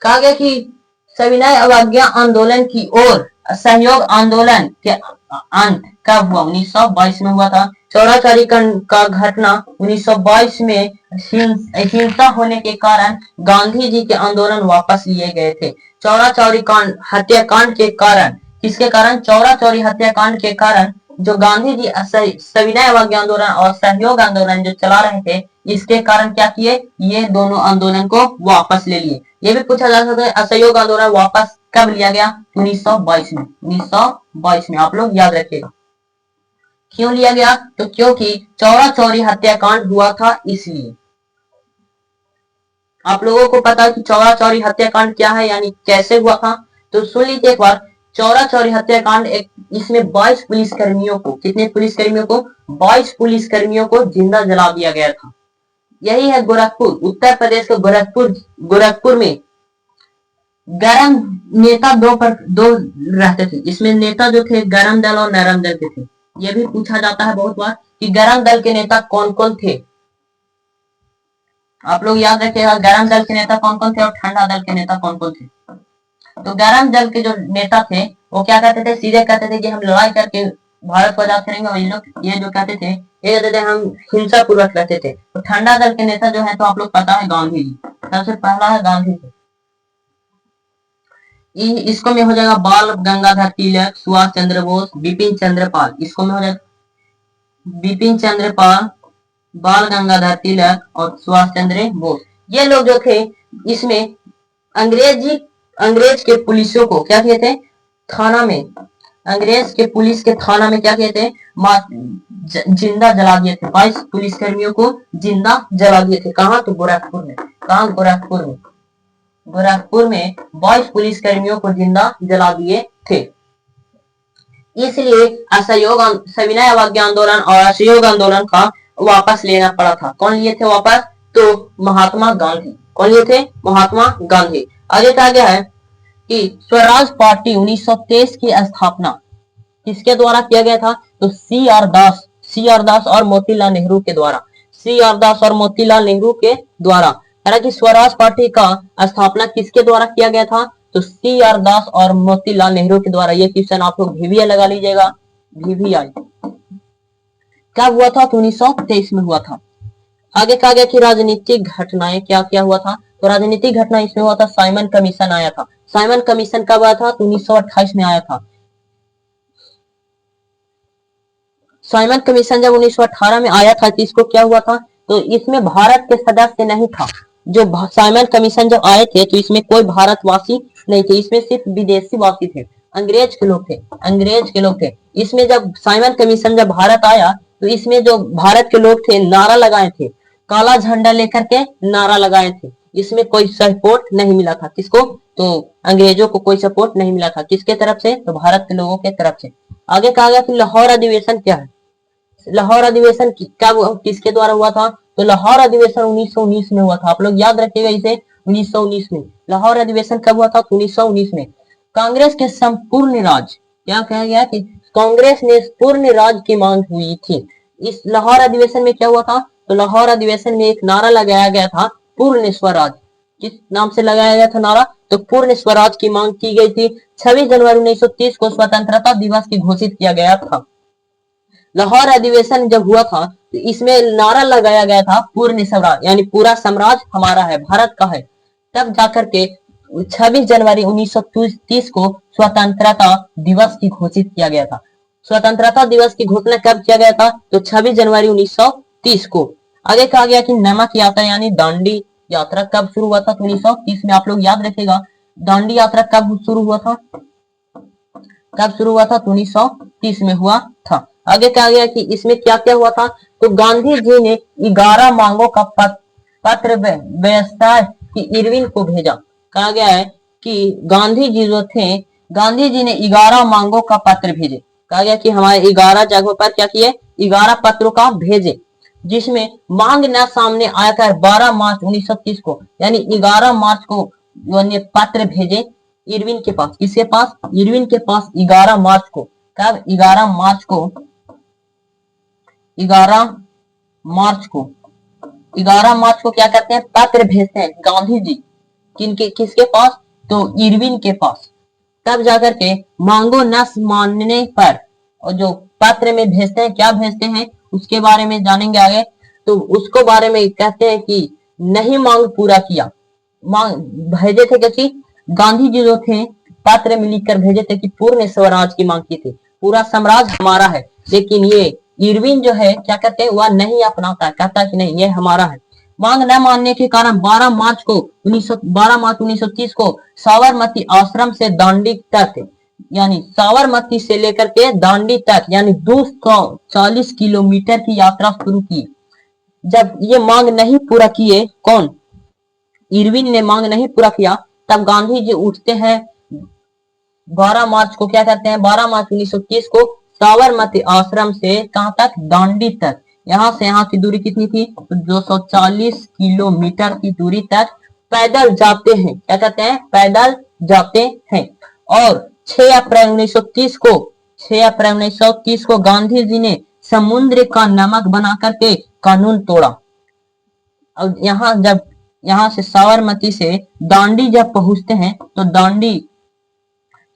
कहा गया कि सविनय अवज्ञा आंदोलन की ओर सहयोग आंदोलन के अंत कब हुआ, 1922 में हुआ था। चौराचारी का घटना 1922 में हिंसा होने के कारण गांधी जी के आंदोलन वापस लिए गए थे। चौराचारी कांड हत्याकांड के कारण, किसके कारण, चौराचारी हत्याकांड के कारण जो गांधी जी सविनय अवज्ञा आंदोलन और सहयोग आंदोलन जो चला रहे थे, इसके कारण क्या किए, ये दोनों आंदोलन को वापस ले लिए। ये भी पूछा जा सकता है असहयोग आंदोलन वापस कब लिया गया, 1922 में। 1922 में आप लोग याद रखिएगा। क्यों लिया गया, तो क्योंकि चौराचौरी हत्याकांड हुआ था इसलिए। आप लोगों को पता है कि चौराचौरी हत्याकांड क्या है, यानी कैसे हुआ था, तो सुन लीजिए एक बार। चौराचौरी हत्याकांड एक, इसमें 22 पुलिसकर्मियों को, कितने पुलिसकर्मियों को, 22 पुलिसकर्मियों को जिंदा जला दिया गया था। यही है गोरखपुर, उत्तर प्रदेश के गोरखपुर में गरम नेता दो रहते थे, जिसमें नेता जो थे गरम दल और नरम दल के थे। यह भी पूछा जाता है बहुत बार कि गरम दल के नेता कौन कौन थे। आप लोग याद रखिएगा, गरम दल के नेता कौन कौन थे और ठंडा दल के नेता कौन कौन थे। तो गरम दल के जो नेता थे वो क्या कहते थे, सीधे कहते थे कि हम लड़ाई करके भारत को आजाद करेंगे, और ये जो कहते थे ये कहते थे हम हिंसा पूर्वक रहते थे। तो ठंडा दल के नेता जो है तो आप लोग पता है गांधी जी, सबसे पहला है गांधी जी। इसको में हो जाएगा बाल गंगाधर तिलक, सुभाष चंद्र बोस, बिपिन चंद्र पाल। इसको में हो जाएगा बिपिन चंद्र पाल, बाल गंगाधर तिलक और सुभाष चंद्र बोस। ये लोग जो थे इसमें अंग्रेज के पुलिसों को क्या किए थे, थाना में, अंग्रेज के पुलिस के थाना में क्या किए थे, जिंदा जला दिए थे। 22 पुलिसकर्मियों को जिंदा जला दिए थे। कहाँ? तो गोरखपुर में। कहाँ? गोरखपुर में। गोरखपुर में 22 पुलिसकर्मियों को जिंदा जला दिए थे। इसलिए असहयोग सविनय अवज्ञा आंदोलन और असहयोग आंदोलन का वापस लेना पड़ा था। कौन लिए थे वापस? तो महात्मा गांधी। कौन लिए थे? महात्मा गांधी। आगे कहा गया है कि स्वराज पार्टी 1923 की स्थापना किसके द्वारा किया गया था? तो सी आर दास और मोतीलाल नेहरू के द्वारा। सी आर दास और मोतीलाल नेहरू के द्वारा। हालांकि स्वराज पार्टी का स्थापना किसके द्वारा किया गया था? तो सी आर दास और मोतीलाल नेहरू के द्वारा। ये क्वेश्चन आप लोग VVI लगा लीजिएगा, VVI। कब हुआ था? तो 1923 में हुआ था। आगे कहा गया कि राजनीतिक घटनाएं क्या क्या हुआ था? तो राजनीतिक घटना इसमें हुआ था, साइमन कमीशन आया था। साइमन कमीशन कब आया था? तो 1928 में आया था। साइमन कमीशन जब 1918 में आया था तो इसको क्या हुआ था? तो इसमें भारत के सदस्य नहीं था। जो साइमन कमीशन जब आए थे तो इसमें कोई भारतवासी नहीं थे, इसमें सिर्फ विदेशी वासी थे, अंग्रेज के लोग थे। अंग्रेज के लोग थे इसमें। जब साइमन कमीशन जब भारत आया तो इसमें जो भारत के लोग थे नारा लगाए थे, काला झंडा लेकर के नारा लगाए थे। इसमें कोई सपोर्ट नहीं मिला था। किसको? तो अंग्रेजों को कोई सपोर्ट नहीं मिला था। किसके तरफ से? तो भारत के लोगों के तरफ से। आगे कहा गया कि लाहौर अधिवेशन क्या है? लाहौर अधिवेशन कब किसके द्वारा हुआ था? तो लाहौर अधिवेशन 1919 में हुआ था। आप लोग याद रखिएगा इसे, 1919 में। लाहौर अधिवेशन कब हुआ था? 1919 में। कांग्रेस के संपूर्ण राज, क्या कहा गया कि कांग्रेस ने पूर्ण राज की मांग हुई थी। इस लाहौर अधिवेशन में क्या हुआ था? तो लाहौर अधिवेशन में एक नारा लगाया गया था, पूर्ण स्वराज। किस नाम से लगाया गया था नारा? तो पूर्ण स्वराज की मांग की गई थी। 26 जनवरी 1930 को स्वतंत्रता दिवस की घोषित किया गया था। लाहौर अधिवेशन जब हुआ था तो इसमें नारा लगाया गया था पूर्ण स्वराज, यानी पूरा साम्राज्य हमारा है, भारत का है। तब जाकर के 26 जनवरी 1930 को स्वतंत्रता दिवस की घोषित किया गया था। स्वतंत्रता दिवस की घोषणा कब किया गया था? तो 26 जनवरी 1930 को। आगे कहा गया कि नमक यात्रा यानी दांडी यात्रा कब शुरू हुआ था? तो 1930 में। आप लोग याद रखिएगा दांडी यात्रा कब शुरू हुआ था? कब शुरू हुआ था? तो 1930 में हुआ था। आगे कहा गया कि इसमें क्या क्या हुआ था? तो गांधी जी ने 11 मांगों का पत्र व्यवस्था की इरविन को भेजा। कहा गया है कि गांधी जी जो थे, गांधी जी ने 11 मांगों का पत्र भेजे। कहा गया कि हमारे 11 जगहों पर क्या किए? 11 पत्रों का भेजे, जिसमें मांग न सामने आया था 12 मार्च 1930 को, यानी 11 मार्च को पत्र भेजे इरविन के पास। किसके पास? इरविन के पास 11 मार्च को। कब? 11 मार्च को। 11 मार्च को 11 मार्च को क्या करते हैं? पत्र भेजते हैं गांधी जी। किसके पास? तो इरविन के पास। तब जाकर के मांगो न मानने पर, और जो पत्र में भेजते हैं, क्या भेजते हैं उसके बारे में जानेंगे आगे। तो उसको बारे में कहते हैं कि नहीं मांग पूरा किया। मांग भेजे थे कैसी? गांधी जी जो थे पत्र में लिखकर भेजे थे कि पूर्ण स्वराज की मांग की थी, पूरा साम्राज्य हमारा है। लेकिन ये इरविन जो है क्या कहते हैं, वह नहीं अपनाता, कहता कि नहीं ये हमारा है। मांग न मानने के कारण 12 मार्च 1930 को साबरमती आश्रम से दांडी तक, यानी साबरमती से लेकर के दांडी तक, यानी 240 किलोमीटर की यात्रा शुरू की। जब ये मांग नहीं पूरा किए, कौन? इरविन ने मांग नहीं पूरा किया, तब गांधी जी उठते हैं 12 मार्च को। क्या कहते हैं? 12 मार्च 1930 को साबरमती आश्रम से कहां तक? दांडी तक। यहां से यहां की दूरी कितनी थी? तो 240 किलोमीटर की दूरी तक पैदल जाते हैं। क्या कहते हैं? पैदल जाते हैं। और 6 अप्रैल 1930 को 6 अप्रैल 1930 को गांधी जी ने समुद्र का नमक बना करके कानून तोड़ा। और यहाँ से साबरमती से दांडी जब पहुंचते हैं तो दांडी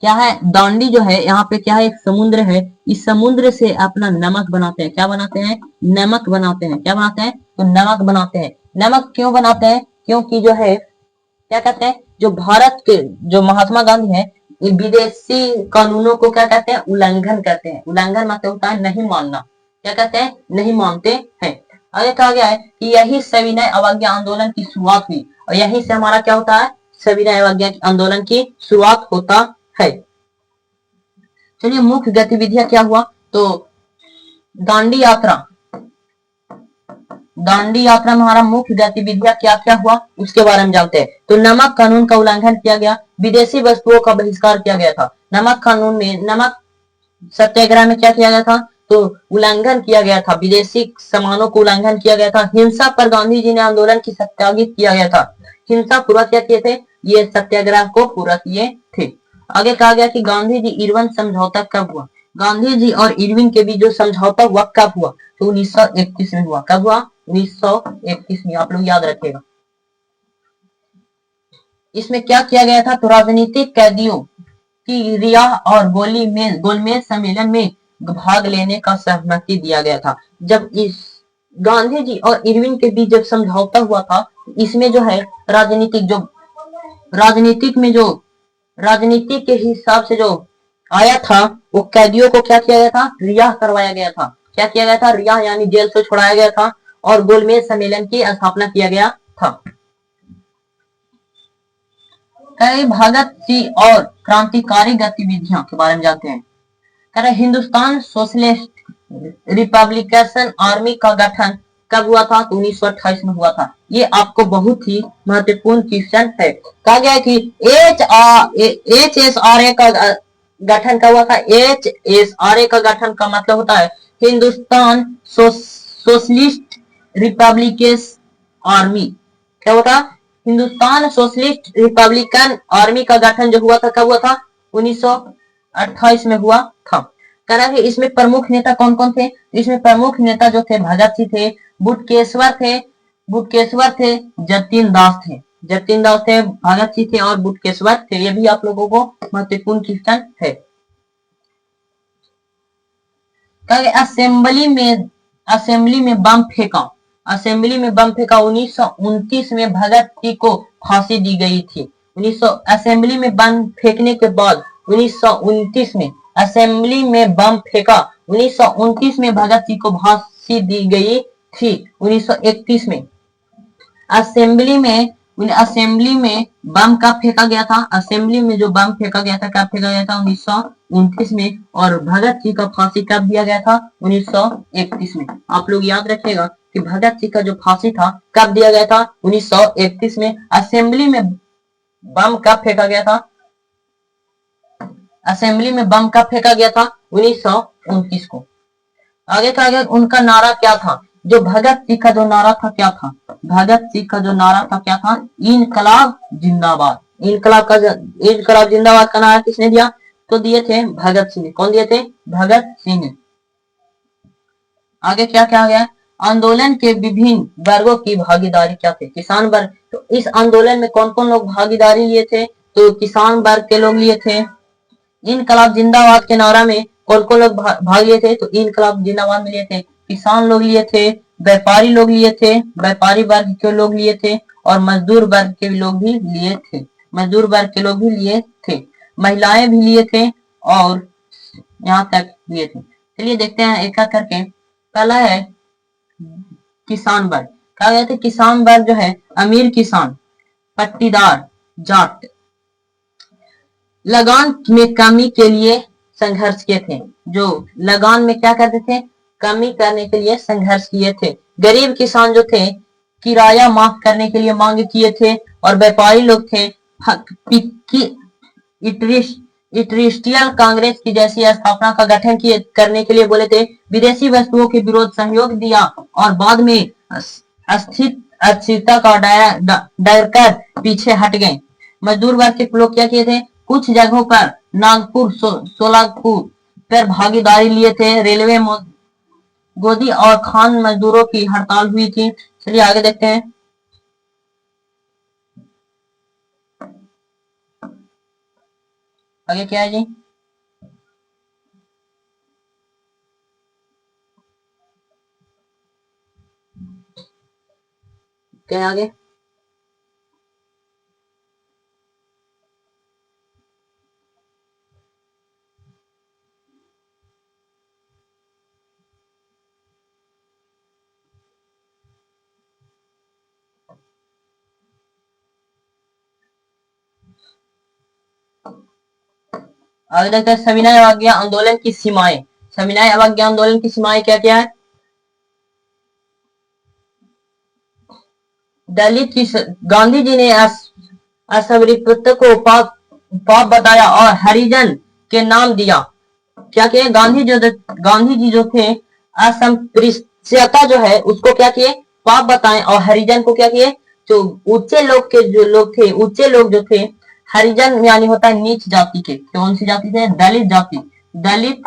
क्या है, दांडी जो है यहाँ पे क्या है, एक समुद्र है। इस समुद्र से अपना नमक बनाते हैं। क्या बनाते हैं? नमक बनाते हैं। क्या बनाते हैं? तो नमक बनाते हैं। नमक क्यों बनाते हैं? क्योंकि जो है क्या कहते हैं, जो भारत के जो महात्मा गांधी है, विदेशी कानूनों को क्या कहते हैं? उल्लंघन करते हैं। उल्लंघन मतलब होता है नहीं मानना। क्या कहते हैं? नहीं मानते हैं। आगे कहा गया है कि यही सविनय अवज्ञा आंदोलन की शुरुआत हुई और यही से हमारा क्या होता है? सविनय अवज्ञा आंदोलन की शुरुआत होता है। चलिए मुख्य गतिविधियां क्या हुआ, तो दांडी यात्रा में हमारा मुख्य गतिविधियां क्या क्या हुआ उसके बारे में जानते हैं। तो नमक कानून का उल्लंघन किया गया, विदेशी वस्तुओं का बहिष्कार किया गया था। नमक कानून में, नमक सत्याग्रह में क्या किया गया था? तो उल्लंघन किया गया था, विदेशी सामानों को उल्लंघन किया गया था। हिंसा पर गांधी जी ने आंदोलन की सत्यागित किया गया था। हिंसा पूरा क्या किए थे? ये सत्याग्रह को पूरा किए थे। आगे कहा गया कि गांधी जी इरविन समझौता कब हुआ? गांधी जी और इरविन के बीच जो समझौता हुआ कब हुआ? तो 1931 में हुआ। कब हुआ? 1931 में। आप लोग याद रखिएगा। इसमें क्या किया गया था? तो राजनीतिक कैदियों की रियाह और गोलमेज सम्मेलन में भाग लेने का सहमति दिया गया था। जब इस गांधी जी और इरविन के बीच जब समझौता हुआ था, इसमें जो है राजनीतिक के हिसाब से जो आया था, वो कैदियों को क्या किया गया था? रिहा करवाया गया था। क्या किया गया था? रिहा यानी जेल से छुड़ाया गया था और गोलमेज सम्मेलन की स्थापना किया गया था। कई भगत सिंह और क्रांतिकारी गतिविधियों के बारे में जानते हैं। हिंदुस्तान सोशलिस्ट रिपब्लिकन आर्मी का गठन कब हुआ था? तो 1928 में हुआ था। ये आपको बहुत ही महत्वपूर्ण क्वेश्चन है। कहा गया कि HSRA का गठन कब हुआ था? HSRA का गठन का मतलब होता है हिंदुस्तान सोशलिस्ट रिपब्लिकन आर्मी। क्या होता? हिंदुस्तान सोशलिस्ट रिपब्लिकन आर्मी का गठन जो हुआ था कब हुआ था? 1928 में हुआ था। कह रहा है इसमें प्रमुख नेता कौन कौन थे? इसमें प्रमुख नेता जो थे भगत सिंह थे, बुटकेश्वर थे, जतीन दास थे, भगत सिंह थे और बुटकेश्वर थे। ये भी आप लोगों को महत्वपूर्ण क्वेश्चन है। असेंबली में बम फेंका। 1929 में भगत सिंह को फांसी दी गई थी। असेंबली में बम फेंकने के बाद 1929 में असेंबली में बम फेंका। 1929 में भगत सिंह को फांसी दी गई थी। 1931 में असेंबली में बम कब फेंका गया था? असेंबली में जो बम फेंका गया था कब फेंका गया था? 1929 में। और भगत सिंह का फांसी कब दिया गया था? 1931 में। आप लोग याद रखिएगा कि भगत सिंह का जो फांसी था कब दिया गया था? 1931 में। असेंबली में बम कब फेंका गया था? असेंबली में बम कब फेंका गया था? 1929 को। आगे का आगे उनका नारा क्या था? जो भगत सिंह का जो नारा था क्या था? भगत सिंह का जो नारा था क्या था? इनकलाब जिंदाबाद। इनकलाब जिंदाबाद का नारा किसने दिया? तो दिए थे भगत सिंह ने। कौन दिए थे? भगत सिंह ने। आगे क्या क्या गया? आंदोलन के विभिन्न वर्गों की भागीदारी क्या थे? किसान वर्ग। तो इस आंदोलन में कौन कौन लोग भागीदारी लिए थे? तो किसान वर्ग के लोग लिए थे। इनकलाब जिंदाबाद के नारा में कौन कौन लोग भाग लिए थे? तो इनकलाब जिंदाबाद में लिए थे किसान लोग लिए थे, व्यापारी लोग लिए थे, व्यापारी वर्ग के लोग लिए थे और मजदूर वर्ग के लोग भी लिए थे। महिलाएं भी लिए थे और यहाँ तक लिए थे। चलिए देखते हैं एक एक करके। पहला है किसान वर्ग। कहा गया था किसान वर्ग जो है अमीर किसान, पट्टीदार, जाट लगान में कमी के लिए संघर्ष किए थे। जो लगान में क्या करते थे? कमी करने के लिए संघर्ष किए थे। गरीब किसान जो थे किराया माफ करने के लिए मांग किए थे और व्यापारी लोग थे इटरिस्टियल कांग्रेस की जैसी स्थापना का गठन करने के लिए बोले थे। विदेशी वस्तुओं के विरोध सहयोग दिया और बाद में अस्थिरता का डर कर पीछे हट गए। मजदूर वर्ग के लोग क्या किए थे, कुछ जगहों पर नागपुर, सोलापुर पर भागीदारी लिए थे। रेलवे गोदी और खान मजदूरों की हड़ताल हुई थी। चलिए आगे देखते हैं। आगे क्या है जी, क्या है आगे? आगे देखते हैं सविनय अवज्ञा आंदोलन की सीमाएं। सविनय अवज्ञा आंदोलन की सीमाएं क्या क्या है? दलित की गांधी जी ने असमर्पित को पाप पाप बताया और हरिजन के नाम दिया। क्या किए गांधी जी जो थे, अस्पृश्यता जो है उसको क्या किए, पाप बताएं, और हरिजन को क्या किए, जो ऊंचे लोग के जो लोग थे, ऊंचे लोग जो थे, हरिजन यानी होता है नीच जाति के। कौन सी जाति थे? दलित जाति। दलित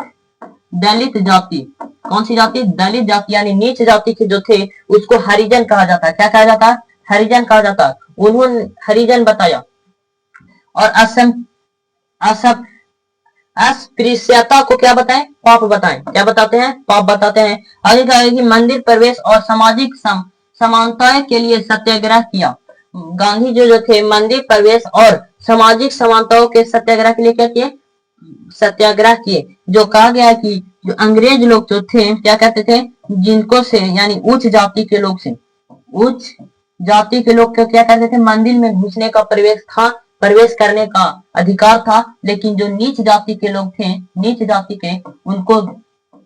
दलित जाति, कौन सी जाति? दलित जाति यानी नीच जाति के जो थे उसको हरिजन कहा जाता है। क्या कहा जाता है? हरिजन कहा जाता है। उन्होंने हरिजन बताया और असम असम अस्पृश्यता को क्या बताएं? पाप बताएं। क्या बताते हैं? पाप बताते हैं। आगे कहा कि मंदिर प्रवेश और सामाजिक समानता के लिए सत्याग्रह किया। गांधी जी जो थे मंदिर प्रवेश और सामाजिक समानताओं के सत्याग्रह के लिए क्या किए? सत्याग्रह किए। जो कहा गया कि जो अंग्रेज लोग जो थे क्या कहते थे, जिनको से यानी उच्च जाति के लोग से, उच्च जाति के लोग क्या करते थे, मंदिर में घुसने का प्रवेश करने का अधिकार था, लेकिन जो नीच जाति के लोग थे, नीच जाति के, उनको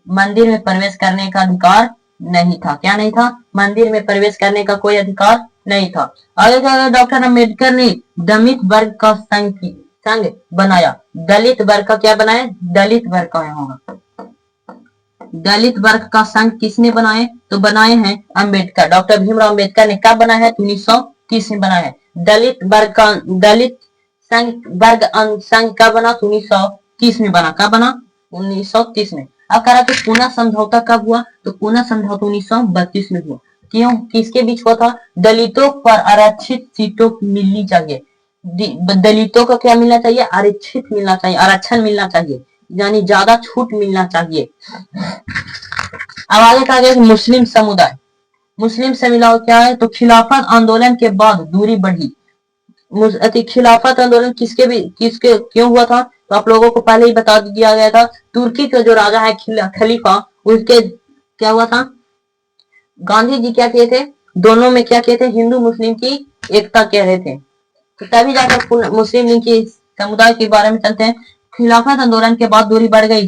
मंदिर में प्रवेश करने का अधिकार नहीं था। क्या नहीं था? मंदिर में प्रवेश करने का कोई अधिकार नहीं था। आगे क्या, डॉक्टर अम्बेडकर ने दलित वर्ग का संघ बनाया। दलित वर्ग का क्या बनाया? दलित वर्ग का होगा। दलित वर्ग का संघ किसने बनाए? तो बनाए हैं अंबेडकर, डॉक्टर भीमराव अंबेडकर ने। कब बनाया है? 1930 में बनाया है। दलित वर्ग का दलित संघ कब बना? 1930 में बना। कब बना? 1930 में। अब कह रहा कि पूना समझौता कब हुआ? तो पूना समझौता 1932 में हुआ। क्यों? किसके बीच हुआ था? दलितों पर आरक्षित सीटों मिलनी चाहिए। दलितों को क्या मिलना चाहिए? आरक्षित मिलना चाहिए, आरक्षण मिलना चाहिए, यानी ज्यादा छूट मिलना चाहिए। अब आगे कहा गया मुस्लिम समुदाय। मुस्लिम समुदाय क्या है? तो खिलाफत आंदोलन के बाद दूरी बढ़ी। खिलाफत आंदोलन किसके क्यों हुआ था? तो आप लोगों को पहले ही बता दिया गया था। तुर्की का जो राजा है खलीफा, उसके क्या हुआ था? गांधी जी क्या किए थे? दोनों में क्या किए थे? हिंदू मुस्लिम की एकता कह रहे थे। तो तभी जाकर मुस्लिम लीग की समुदाय के बारे में चलते हैं। खिलाफत आंदोलन के बाद दूरी बढ़ गई।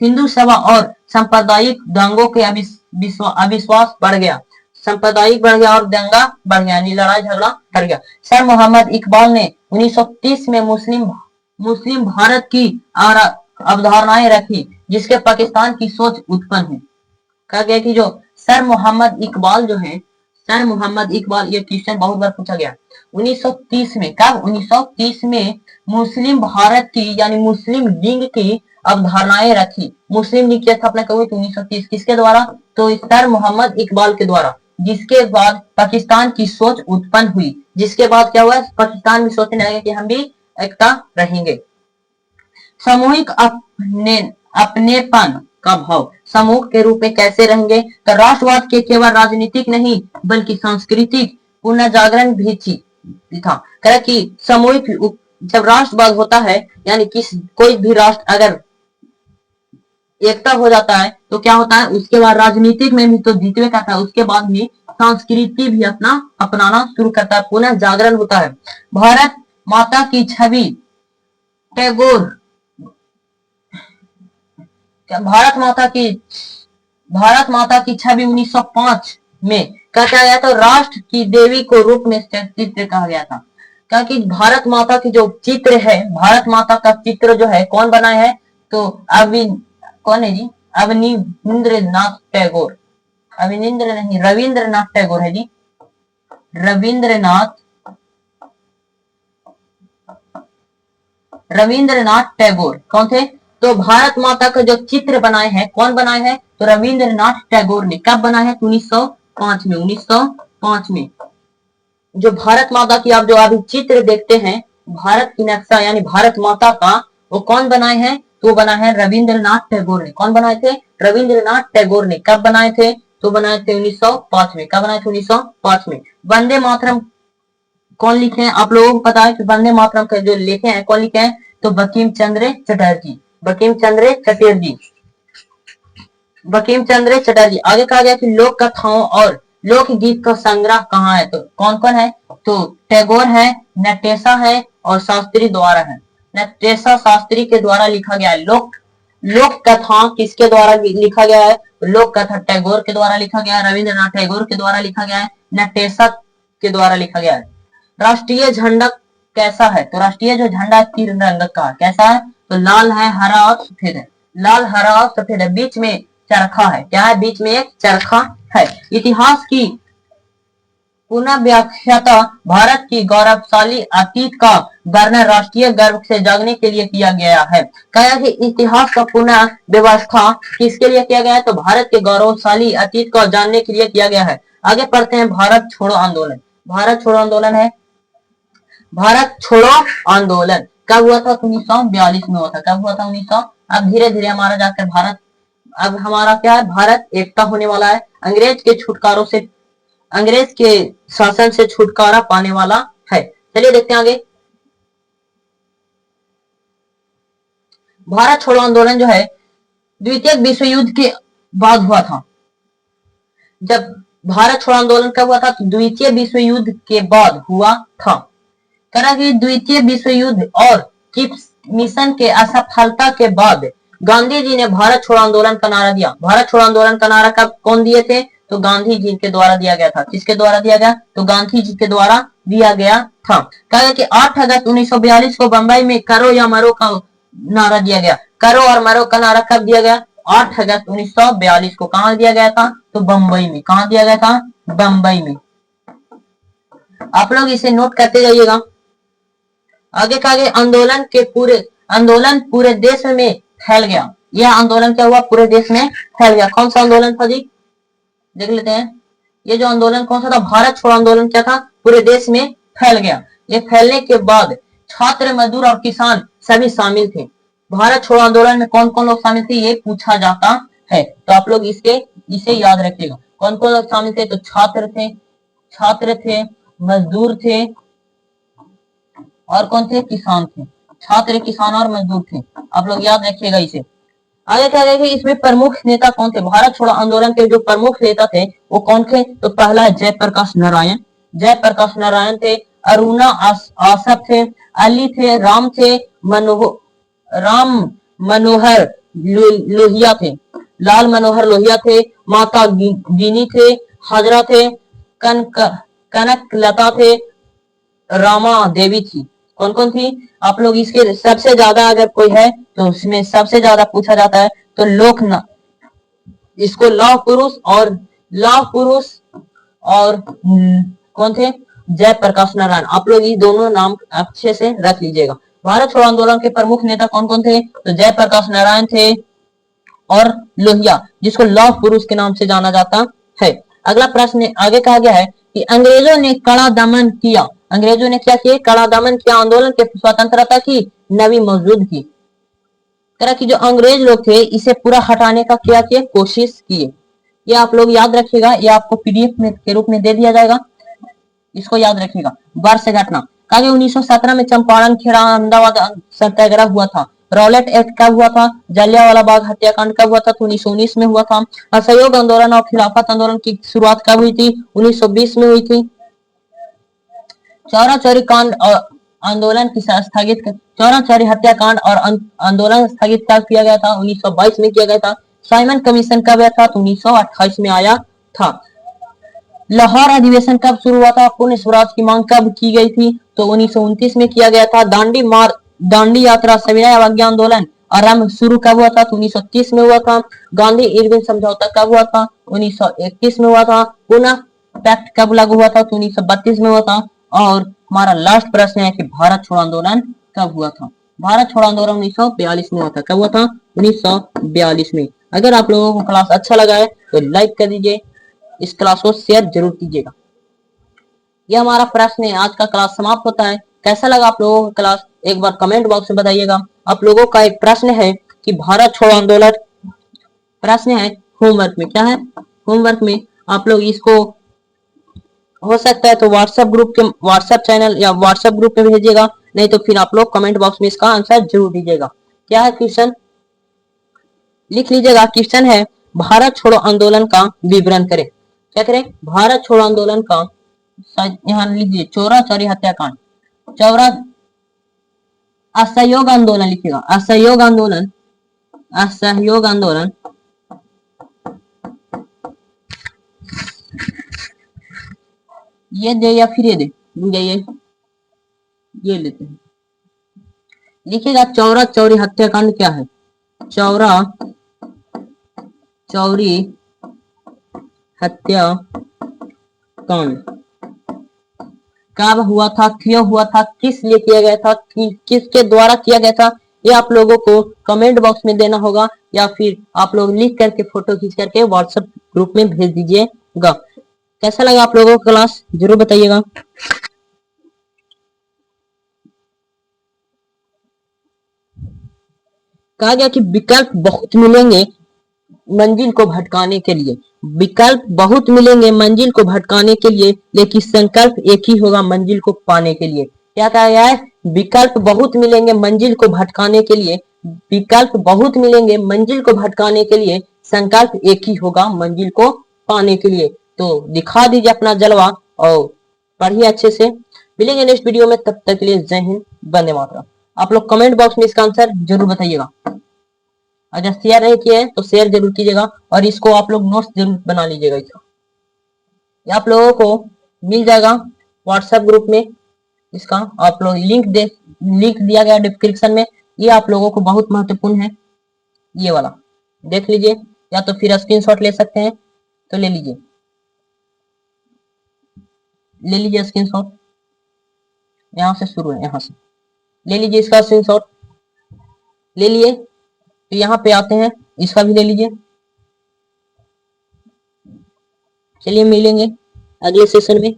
हिंदू सभा और सांप्रदायिक दंगों के अविश्वास बढ़ गया। सांप्रदायिक बढ़ गया और दंगा बढ़ गया, यानी लड़ाई झगड़ा बढ़ गया। सर मोहम्मद इकबाल ने 1930 में मुस्लिम भारत की अवधारणाएं रखी, जिसके पाकिस्तान की सोच उत्पन्न हुई। कहा गया कि जो सर मोहम्मद इकबाल जो है, सर मोहम्मद इकबाल, ये क्वेश्चन बहुत बार पूछा गया। 1930 में, कब? 1930 में मुस्लिम भारत की यानी मुस्लिम लीग की अवधारणाएं रखी। मुस्लिम लीग की स्थापना कब हुई? 1930। किसके द्वारा? तो सर मोहम्मद इकबाल के द्वारा। जिसके बाद पाकिस्तान की सोच उत्पन्न हुई। जिसके बाद क्या हुआ? पाकिस्तान भी सोचने लगे कि हम भी एकता रहेंगे। सामूहिक अपनेपन का भाव समूह के रूप में कैसे रहेंगे? तो राष्ट्रवाद के केवल राजनीतिक नहीं बल्कि सांस्कृतिक पुनर्जागरण भी था। कह कि सामूहिक जब राष्ट्रवाद होता है, यानी कोई भी राष्ट्र अगर एकता हो जाता है तो क्या होता है? उसके बाद राजनीतिक में भी तो जीतने का था, उसके बाद भी संस्कृति भी अपनाना शुरू करता है, पुनः जागरण होता है। भारत माता की छवि टैगोर, भारत माता की छवि 1905 में कहा गया था। राष्ट्र की देवी को रूप में चित्र कहा गया था। क्योंकि भारत माता की जो चित्र है, भारत माता का चित्र जो है कौन बनाया है? तो कौन है जी? अवनींद्रनाथ टैगोर। अवनींद्र नहीं, रविंद्रनाथ टैगोर है जी। रविंद्रनाथ रविंद्रनाथ टैगोर। कौन थे? तो भारत माता का जो चित्र बनाए हैं, कौन बनाए हैं? तो रविंद्रनाथ टैगोर ने। कब बनाए हैं? 1905 में। 1905 में जो भारत माता की आप जो अभी चित्र देखते हैं, भारत की नक्शा यानी भारत माता का, वो कौन बनाए हैं? तो बना है रविंद्रनाथ टैगोर ने। कौन बनाए थे? रविंद्रनाथ टैगोर ने। कब बनाए थे? तो बनाए थे 1905 में। कब बनाए थे? 1905 में। वंदे मातरम कौन लिखे हैं? आप लोगों को पता है कि वंदे मातरम के जो लिखे हैं, कौन लिखे हैं? तो बंकिम चंद्र चटर्जी। बंकिम चंद्र चटर्जी। बंकिम चंद्र चटर्जी। आगे कहा गया कि लोक कथाओं और लोकगीत का संग्रह कहाँ है? तो कौन कौन है? तो टैगोर है, नटेशा है और शास्त्री द्वारा है। नटेशा शास्त्री के द्वारा लिखा गया है। लोक कथा किसके द्वारा लिखा गया है? लोक कथा टैगोर के द्वारा लिखा गया है, रविंद्रनाथ टैगोर के द्वारा लिखा गया है, नटेशा के द्वारा लिखा गया है। राष्ट्रीय झंडा कैसा है? तो राष्ट्रीय जो झंडा 3 रंग का कैसा है? तो लाल है, हरा और सफेद है। लाल, हरा और सफेद है। बीच में चरखा है। क्या है? बीच में एक चरखा है। इतिहास की पुनः व्याख्याता भारत की गौरवशाली अतीत का वर्णन राष्ट्रीय गर्व से जागने के लिए किया गया है। कहा कि इतिहास का पुनः व्यवस्था किसके लिए किया गया है? तो भारत के गौरवशाली अतीत को जानने के लिए किया गया है। आगे पढ़ते हैं भारत छोड़ो आंदोलन। भारत छोड़ो आंदोलन है। भारत छोड़ो आंदोलन कब हुआ था? 1942 में हुआ था। कब हुआ था? 1900। अब धीरे धीरे हमारा जाकर भारत, अब हमारा क्या है? भारत एकता होने वाला है। अंग्रेज के छुटकारों से, अंग्रेज के शासन से छुटकारा पाने वाला है। चलिए देखते हैं आगे। भारत छोड़ो आंदोलन जो है द्वितीय विश्व युद्ध के बाद हुआ था। जब भारत छोड़ो आंदोलन कब हुआ था? तो द्वितीय विश्व युद्ध के बाद हुआ था। करा कि द्वितीय विश्व युद्ध और किप्स मिशन के असफलता के बाद गांधी जी ने भारत छोड़ो आंदोलन का नारा दिया। भारत छोड़ो आंदोलन का नारा कब कौन दिए थे? तो गांधी जी के द्वारा दिया गया था। किसके द्वारा दिया गया? तो गांधी जी के द्वारा दिया गया था। कहा कि 8 अगस्त 1942 को बंबई में करो या मरो का नारा दिया गया। करो और मरो का नारा कब दिया गया? 8 अगस्त 1942 को। कहां दिया गया था? तो बंबई में। कहां दिया गया था? बंबई में। आप लोग इसे नोट करते जाइएगा। आगे कहा गया आंदोलन पूरे देश में फैल गया। यह आंदोलन क्या हुआ? पूरे देश में फैल गया। कौन सा आंदोलन था जी? देख लेते हैं। ये जो आंदोलन कौन सा था? भारत छोड़ो आंदोलन क्या था? पूरे देश में फैल गया। ये फैलने के बाद छात्र, मजदूर और किसान सभी शामिल थे। भारत छोड़ो आंदोलन में कौन कौन लोग शामिल थे? ये पूछा जाता है, तो आप लोग इसे याद रखिएगा। कौन कौन लोग शामिल थे? तो छात्र थे, मजदूर थे और कौन थे? किसान थे। छात्र, किसान और मजदूर थे। आप लोग याद रखिएगा इसे। आगे क्या कहेंगे? इसमें प्रमुख नेता कौन थे? भारत छोड़ो आंदोलन के जो प्रमुख नेता थे वो कौन थे? तो पहला है जयप्रकाश नारायण। जयप्रकाश नारायण थे। अरुणा आसफ थे। अली थे। राम मनोहर लोहिया थे। लाल मनोहर लोहिया थे। माता गिनी थे। हाजरा थे। कनक लता थे। रामा देवी थी। कौन कौन थी? आप लोग इसके सबसे ज्यादा अगर कोई है तो उसमें सबसे ज्यादा पूछा जाता है तो इसको लौह पुरुष और कौन थे? जयप्रकाश नारायण। आप लोग ये दोनों नाम अच्छे से रख लीजिएगा। भारत छोड़ो आंदोलन के प्रमुख नेता कौन कौन थे? तो जयप्रकाश नारायण थे और लोहिया, जिसको लौह पुरुष के नाम से जाना जाता है। अगला प्रश्न आगे कहा गया है कि अंग्रेजों ने कड़ा दमन किया। अंग्रेजों ने क्या किया? कड़ा दमन किया। आंदोलन के स्वतंत्रता की नवी मौजूद की तरह की जो अंग्रेज लोग थे इसे पूरा हटाने का क्या किए? कोशिश किए। ये आप लोग याद रखिएगा। ये आपको पीडीएफ में के रूप में दे दिया जाएगा, इसको याद रखिएगा। वर्ष घटना कहा 1917 में चंपारण, खेड़ा, अहमदाबाद सत्याग्रह हुआ था। रॉलेट एक्ट कब हुआ था? जलियांवाला बाग हत्याकांड कब हुआ था? तो 1919 में हुआ था। असहयोग आंदोलन और खिलाफत आंदोलन की शुरुआत कब हुई थी? 1920 में हुई थी। चौरा चौरी कांड और आंदोलन की स्थगित, चौरा चौरी हत्याकांड और आंदोलन स्थगित कब किया गया था? 1922 में किया गया था। साइमन कमीशन कब आया था? तो 1928 में आया था। लाहौर अधिवेशन कब शुरू हुआ था? पूर्ण स्वराज की मांग कब की गई थी? तो 1929 में किया गया था। दांडी यात्रा, सविनय अवज्ञा आंदोलन आरंभ शुरू कब हुआ था? तो 1930 में हुआ था। गांधी इरविन समझौता कब हुआ था? 1931 में हुआ था। पुनः पैक्ट कब लागू हुआ था? तो 1932 में हुआ था। और हमारा लास्ट प्रश्न है कि भारत छोड़ो आंदोलन कब हुआ था? भारत छोड़ो आंदोलन 1942 में हुआ था। कब हुआ था? 1942 में। अगर आप लोगों को क्लास अच्छा लगा है तो लाइक कर दीजिए, इस क्लास को शेयर जरूर कीजिएगा। यह हमारा प्रश्न है, आज का क्लास समाप्त होता है। कैसा लगा आप लोगों को क्लास, एक बार कमेंट बॉक्स में बताइएगा। आप लोगों का एक प्रश्न है कि भारत छोड़ो आंदोलन, प्रश्न है होमवर्क में, क्या है होमवर्क में, आप लोग इसको हो सकता है तो व्हाट्सएप चैनल या व्हाट्सएप ग्रुप में भेजिएगा, नहीं तो फिर आप लोग कमेंट बॉक्स में इसका आंसर जरूर दीजिएगा। क्या है क्वेश्चन, लिख लीजिएगा। क्वेश्चन है भारत छोड़ो आंदोलन का विवरण करें। क्या करें? भारत छोड़ो आंदोलन का, यहाँ लीजिए चौरा चौरी हत्याकांड, चौरा असहयोग आंदोलन लिखिएगा, असहयोग आंदोलन, असहयोग आंदोलन, ये दे या फिर ये दे, ये लेते हैं। लिखिएगा चौरा चौरी हत्याकांड क्या है? चौरा चौरी हत्याकांड कब हुआ था, क्यों हुआ था, किस लिए किया गया था, किसके द्वारा किया गया था, ये आप लोगों को कमेंट बॉक्स में देना होगा, या फिर आप लोग लिख करके फोटो खींच करके व्हाट्सएप ग्रुप में भेज दीजिएगा। कैसा लगा आप लोगों को क्लास, जरूर बताइएगा। कहा गया कि विकल्प बहुत मिलेंगे मंजिल को भटकाने के लिए, विकल्प बहुत मिलेंगे मंजिल को भटकाने के लिए, लेकिन संकल्प एक ही होगा मंजिल को पाने के लिए। क्या कहा गया है? विकल्प बहुत मिलेंगे मंजिल को भटकाने के लिए, विकल्प बहुत मिलेंगे मंजिल को भटकाने के लिए, संकल्प एक ही होगा मंजिल को पाने के लिए। तो दिखा दीजिए अपना जलवा और पढ़िए अच्छे से। मिलेंगे नेक्स्ट वीडियो में, तब तक के लिए जय हिंद, वंदे मातरम। आप लोग कमेंट बॉक्स में इसका आंसर जरूर बताइएगा। अगर शेयर नहीं किए तो शेयर जरूर कीजिएगा, और इसको आप लोग नोट्स जरूर बना लीजिएगा। इसका ये आप लोगों को मिल जाएगा व्हाट्सएप ग्रुप में, इसका आप लोग लिंक दिया गया डिस्क्रिप्शन में। ये आप लोगों को बहुत महत्वपूर्ण है, ये वाला देख लीजिए, या तो फिर स्क्रीनशॉट ले सकते हैं तो ले लीजिए, ले लीजिए स्क्रीनशॉट, यहाँ से शुरू है, यहाँ से ले लीजिए इसका स्क्रीनशॉट, ले लिए तो यहाँ पे आते हैं, इसका भी ले लीजिए। चलिए मिलेंगे अगले सेशन में।